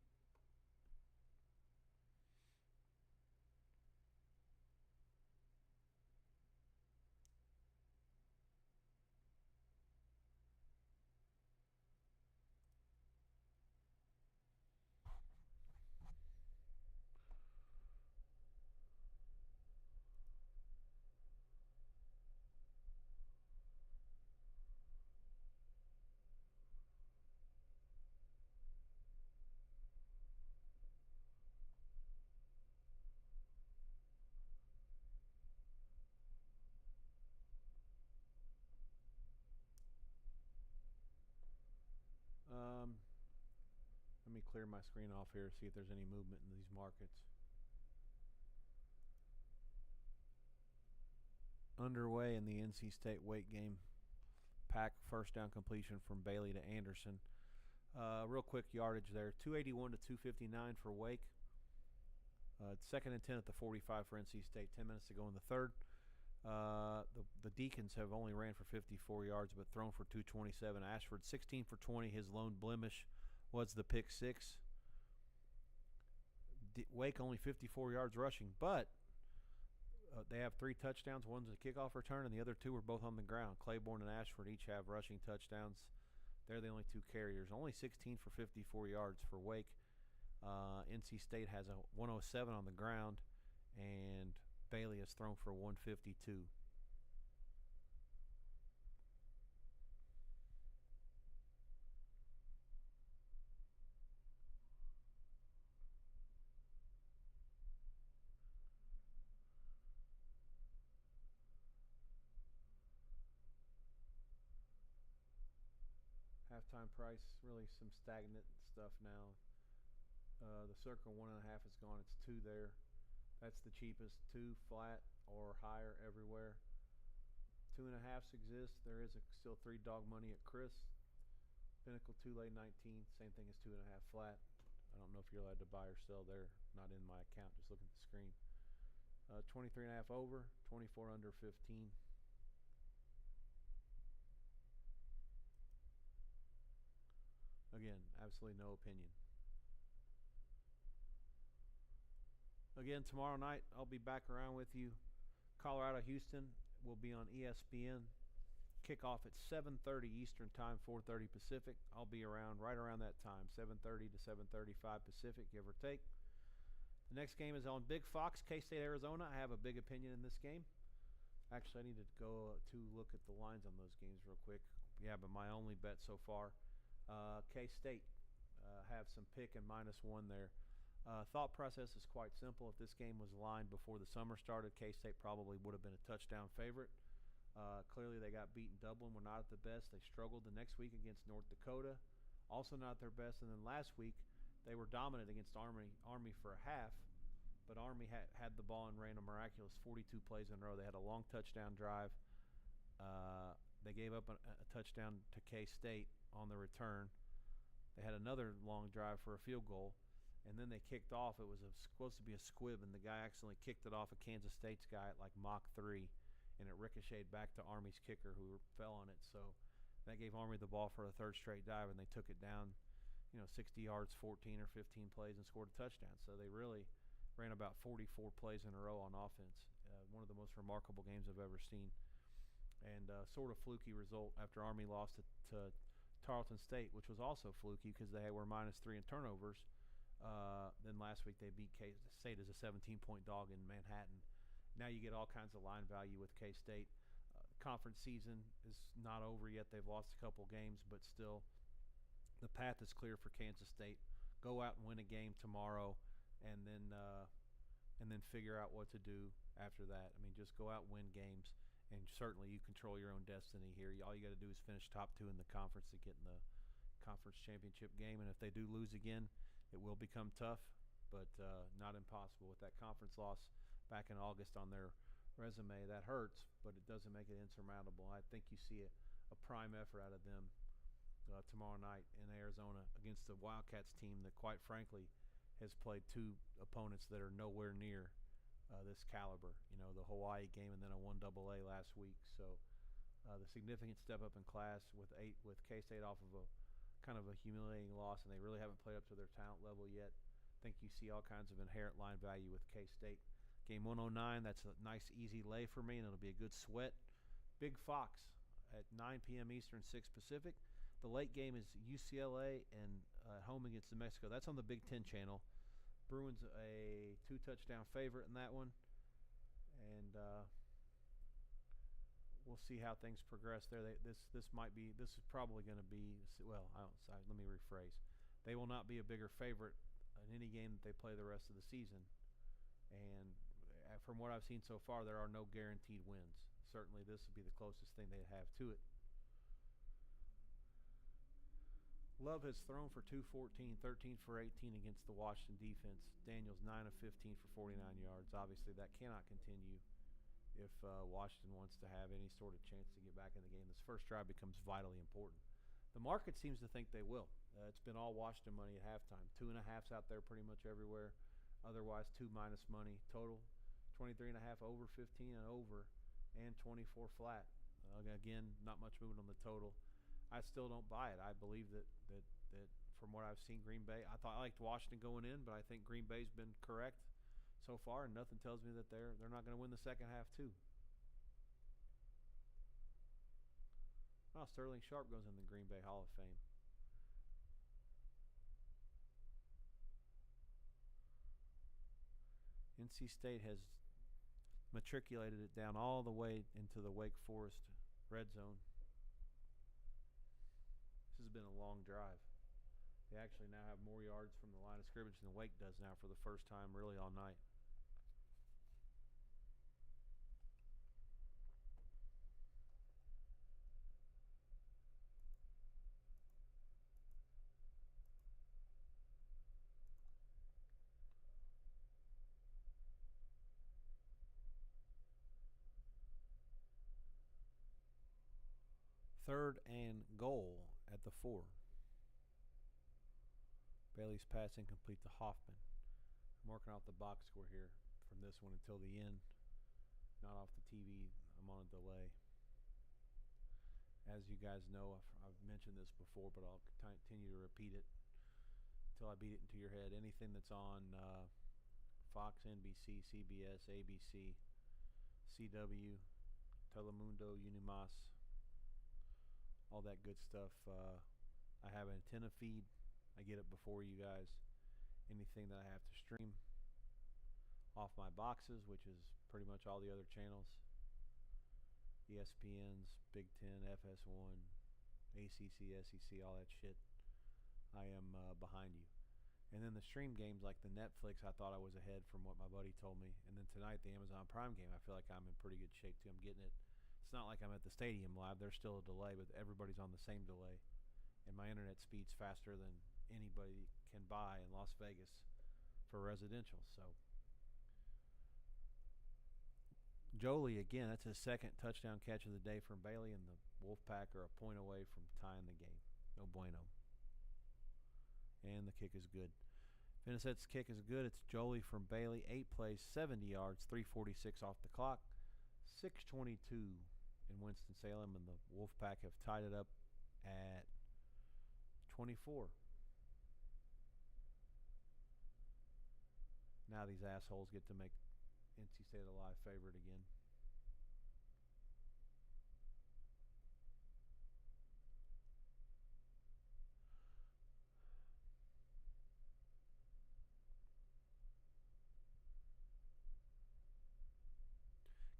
Let me clear my screen off here, see if there's any movement in these markets. Underway in the NC State Wake game. Pack first down completion from Bailey to Anderson. Real quick yardage there. 281 to 259 for Wake. Second and 10 at the 45 for NC State. 10 minutes to go in the third. The Deacons have only ran for 54 yards but thrown for 227. Ashford 16 for 20. His lone blemish was the pick six. Wake only 54 yards rushing, but they have 3 touchdowns. One's a kickoff return, and the other 2 were both on the ground. Claiborne and Ashford each have rushing touchdowns. They're the only 2 carriers. Only 16 for 54 yards for Wake. NC State has a 107 on the ground, and Bailey has thrown for 152. Halftime price, really some stagnant stuff now. The circle 1.5 is gone. It's 2 there. That's the cheapest. 2 flat or higher everywhere. 2.5s exist. There is still 3 dog money at Chris. Pinnacle 2 lay 19. Same thing as 2.5 flat. I don't know if you're allowed to buy or sell there. Not in my account. Just looking at the screen. 23.5 over. 24 under 15. Again, absolutely no opinion. Again, tomorrow night, I'll be back around with you. Colorado-Houston will be on ESPN. Kickoff at 7:30 Eastern Time, 4:30 Pacific. I'll be around right around that time, 7:30 to 7:35 Pacific, give or take. The next game is on Big Fox, K-State, Arizona. I have a big opinion in this game. Actually, I need to go to look at the lines on those games real quick. Yeah, but my only bet so far, K-State have some pick and -1 there. Thought process is quite simple. If this game was lined before the summer started, K-State probably would have been a touchdown favorite. Clearly, they got beaten. Dublin were not at the best. They struggled the next week against North Dakota, also not their best. And then last week, they were dominant against Army for a half, but Army had the ball and ran a miraculous 42 plays in a row. They had a long touchdown drive. They gave up a touchdown to K-State on the return. They had another long drive for a field goal, and then they kicked off. It was supposed to be a squib, and the guy accidentally kicked it off of Kansas State's guy at like Mach 3, and it ricocheted back to Army's kicker, who fell on it. So that gave Army the ball for a third straight dive, and they took it down, 60 yards, 14 or 15 plays, and scored a touchdown. So they really ran about 44 plays in a row on offense. One of the most remarkable games I've ever seen. And sort of fluky result after Army lost to Tarleton State, which was also fluky because they were -3 in turnovers. Then last week they beat K-State as a 17-point dog in Manhattan. Now you get all kinds of line value with K-State. Conference season is not over yet. They've lost a couple games, but still the path is clear for Kansas State. Go out and win a game tomorrow, and then figure out what to do after that. I mean, just go out and win games, and certainly you control your own destiny here. All you got to do is finish top 2 in the conference to get in the conference championship game, and if they do lose again, it will become tough, but not impossible. With that conference loss back in August on their resume, that hurts, but it doesn't make it insurmountable. I think you see a prime effort out of them tomorrow night in Arizona against the Wildcats team that, quite frankly, has played 2 opponents that are nowhere near this caliber. The Hawaii game and then a 1AA last week. So the significant step up in class with K-State off of a kind of a humiliating loss, and they really haven't played up to their talent level yet. I think you see all kinds of inherent line value with K-State. Game 109, that's a nice, easy lay for me, and it'll be a good sweat. Big Fox at 9 p.m. Eastern, 6 Pacific. The late game is UCLA and home against New Mexico. That's on the Big Ten channel. Bruins a 2-touchdown favorite in that one, and we'll see how things progress there. This is probably going to be, well, let me rephrase. They will not be a bigger favorite in any game that they play the rest of the season, and from what I've seen so far, there are no guaranteed wins. Certainly this will be the closest thing they have to it. Love has thrown for 214, 13 for 18 against the Washington defense. Daniels 9 of 15 for 49 yards. Obviously, that cannot continue if Washington wants to have any sort of chance to get back in the game. This first drive becomes vitally important. The market seems to think they will. It's been all Washington money at halftime. 2.5s out there pretty much everywhere. Otherwise, 2 minus money. Total 23.5 over 15 and over, and 24 flat. Again, not much movement on the total. I still don't buy it. I believe that from what I've seen, Green Bay, I liked Washington going in, but I think Green Bay's been correct so far, and nothing tells me that they're not going to win the second half too. Well, Sterling Sharp goes in the Green Bay Hall of Fame. NC State has matriculated it down all the way into the Wake Forest red zone. This has been a long drive. They actually now have more yards from the line of scrimmage than Wake does now for the first time really all night. Third and goal at the 4. Bailey's pass incomplete to Hoffman. I'm working off the box score here from this one until the end. Not off the TV. I'm on a delay. As you guys know, I've mentioned this before, but I'll continue to repeat it until I beat it into your head. Anything that's on Fox, NBC, CBS, ABC, CW, Telemundo, Unimas, all that good stuff. I have an antenna feed. I get it before you guys. Anything that I have to stream off my boxes, which is pretty much all the other channels, ESPN's, Big Ten, FS1, ACC, SEC, all that shit. I am behind you. And then the stream games like the Netflix, I thought I was ahead from what my buddy told me. And then tonight, the Amazon Prime game, I feel like I'm in pretty good shape too. I'm getting it. It's not like I'm at the stadium live. There's still a delay, but everybody's on the same delay. And my internet speed's faster than anybody can buy in Las Vegas for residential. So Jolie, again, that's his second touchdown catch of the day from Bailey, and the Wolfpack are a point away from tying the game. No bueno. And the kick is good. Finisset's kick is good. It's Jolie from Bailey. 8 plays, 70 yards, 3:46 off the clock. 6:22 in Winston-Salem, and the Wolfpack have tied it up at 24. Now these assholes get to make NC State a live favorite again.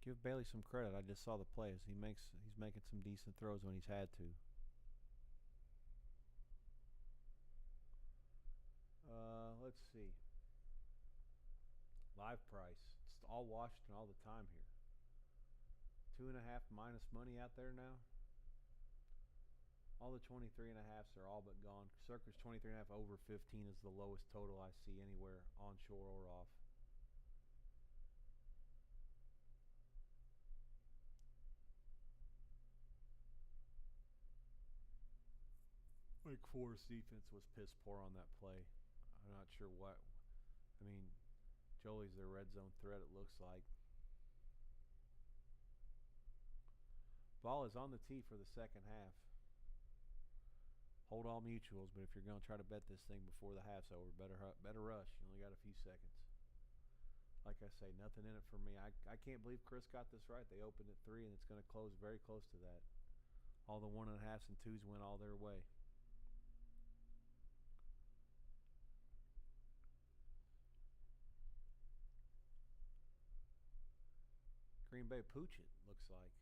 Give Bailey some credit. I just saw the plays. He's making some decent throws when he's had to. Let's see. Live price. It's all Washington all the time here. 2.5 minus money out there now. All the 23.5s are all but gone. Circus 23.5 over 15 is the lowest total I see anywhere onshore or off. Wake Forest defense was piss poor on that play. I'm not sure what. I mean, Jolie's their red zone threat, it looks like. Ball is on the tee for the second half. Hold all mutuals, but if you're going to try to bet this thing before the half's over, better rush. You only got a few seconds. Like I say, nothing in it for me. I can't believe Chris got this right. They opened at 3, and it's going to close very close to that. All the 1.5s and 2s went all their way. Green Bay pooch it, looks like.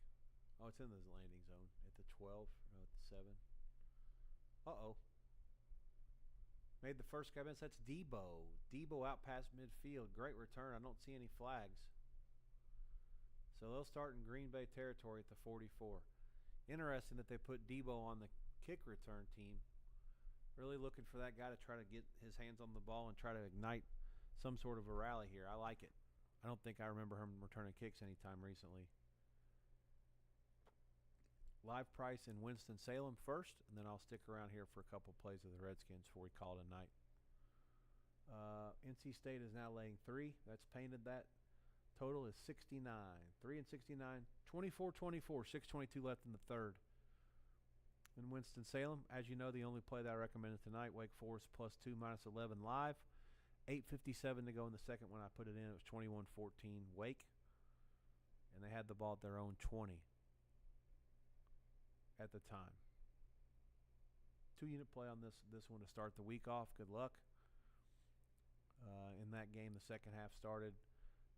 Oh, it's in the landing zone at the 12, no, at the 7. Uh-oh. Made the first guy miss. That's Debo. Debo out past midfield. Great return. I don't see any flags. So they'll start in Green Bay territory at the 44. Interesting that they put Debo on the kick return team. Really looking for that guy to try to get his hands on the ball and try to ignite some sort of a rally here. I like it. I don't think I remember him returning kicks anytime recently. Live price in Winston-Salem first, and then I'll stick around here for a couple plays of the Redskins before we call it a night. NC State is now laying 3. That's painted that. Total is 69. 3 and 69. 24-24. 6:22 left in the third. In Winston-Salem, as you know, the only play that I recommended tonight, Wake Forest +2 -11 live. 8:57 to go in the second. When I put it in, it was 21-14 Wake. And they had the ball at their own 20 at the time. 2-unit play on this one to start the week off. Good luck. In that game, the second half started.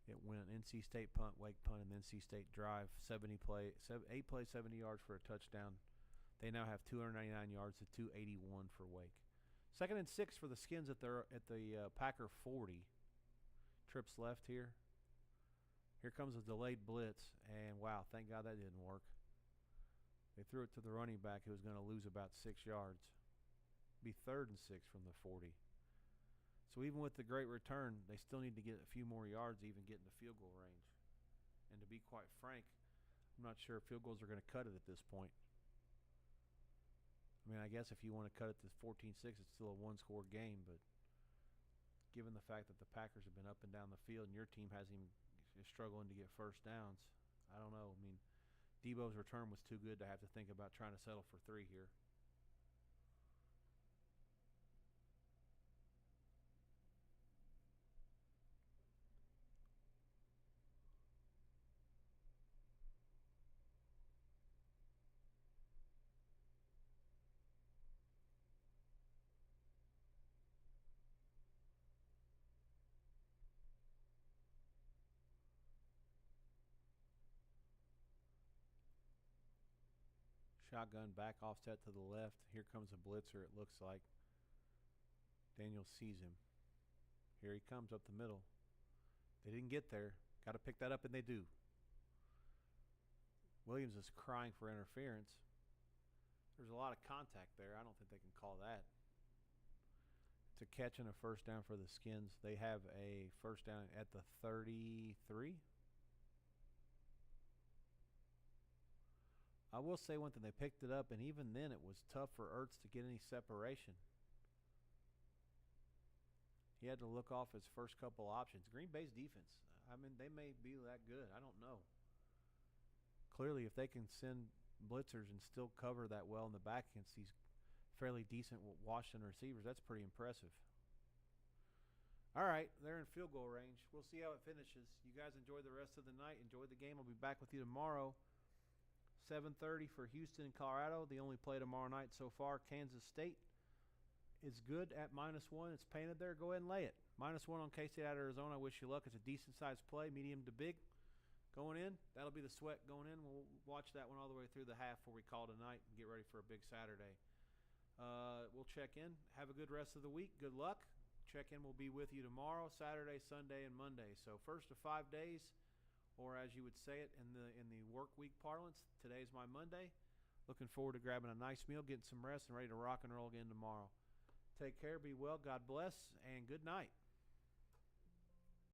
It went NC State punt, Wake punt, and NC State drive. 8 plays, 70 yards for a touchdown. They now have 299 yards to 281 for Wake. 2nd and 6 for the Skins at the Packer 40. Trips left here. Here comes a delayed blitz, and wow, thank God that didn't work. They threw it to the running back who was going to lose about 6 yards. Be 3rd and 6 from the 40. So even with the great return, they still need to get a few more yards to even get in the field goal range. And to be quite frank, I'm not sure if field goals are going to cut it at this point. I mean, I guess if you want to cut it to 14-6, it's still a one-score game, but given the fact that the Packers have been up and down the field and your team is struggling to get first downs, I don't know. I mean, Debo's return was too good to have to think about trying to settle for 3 here. Shotgun back offset to the left. Here comes a blitzer, it looks like. Daniel sees him. Here he comes up the middle. They didn't get there. Got to pick that up, and they do. Williams is crying for interference. There's a lot of contact there. I don't think they can call that. It's a catch and a first down for the Skins. They have a first down at the 33. I will say one thing. They picked it up, and even then it was tough for Ertz to get any separation. He had to look off his first couple options. Green Bay's defense, I mean, they may be that good. I don't know. Clearly, if they can send blitzers and still cover that well in the back against these fairly decent Washington receivers, that's pretty impressive. All right, they're in field goal range. We'll see how it finishes. You guys enjoy the rest of the night. Enjoy the game. I'll be back with you tomorrow. 7:30 for Houston and Colorado. The only play tomorrow night so far. Kansas State is good at -1. It's painted there. Go ahead and lay it. -1 on K-State at Arizona. I wish you luck. It's a decent-sized play, medium to big. Going in, that'll be the sweat going in. We'll watch that one all the way through the half before we call tonight and get ready for a big Saturday. We'll check in. Have a good rest of the week. Good luck. Check-in will be with you tomorrow, Saturday, Sunday, and Monday. So first of 5 days, or as you would say it in the work week parlance, today's my Monday. Looking forward to grabbing a nice meal, getting some rest, and ready to rock and roll again tomorrow. Take care, be well, God bless, and good night.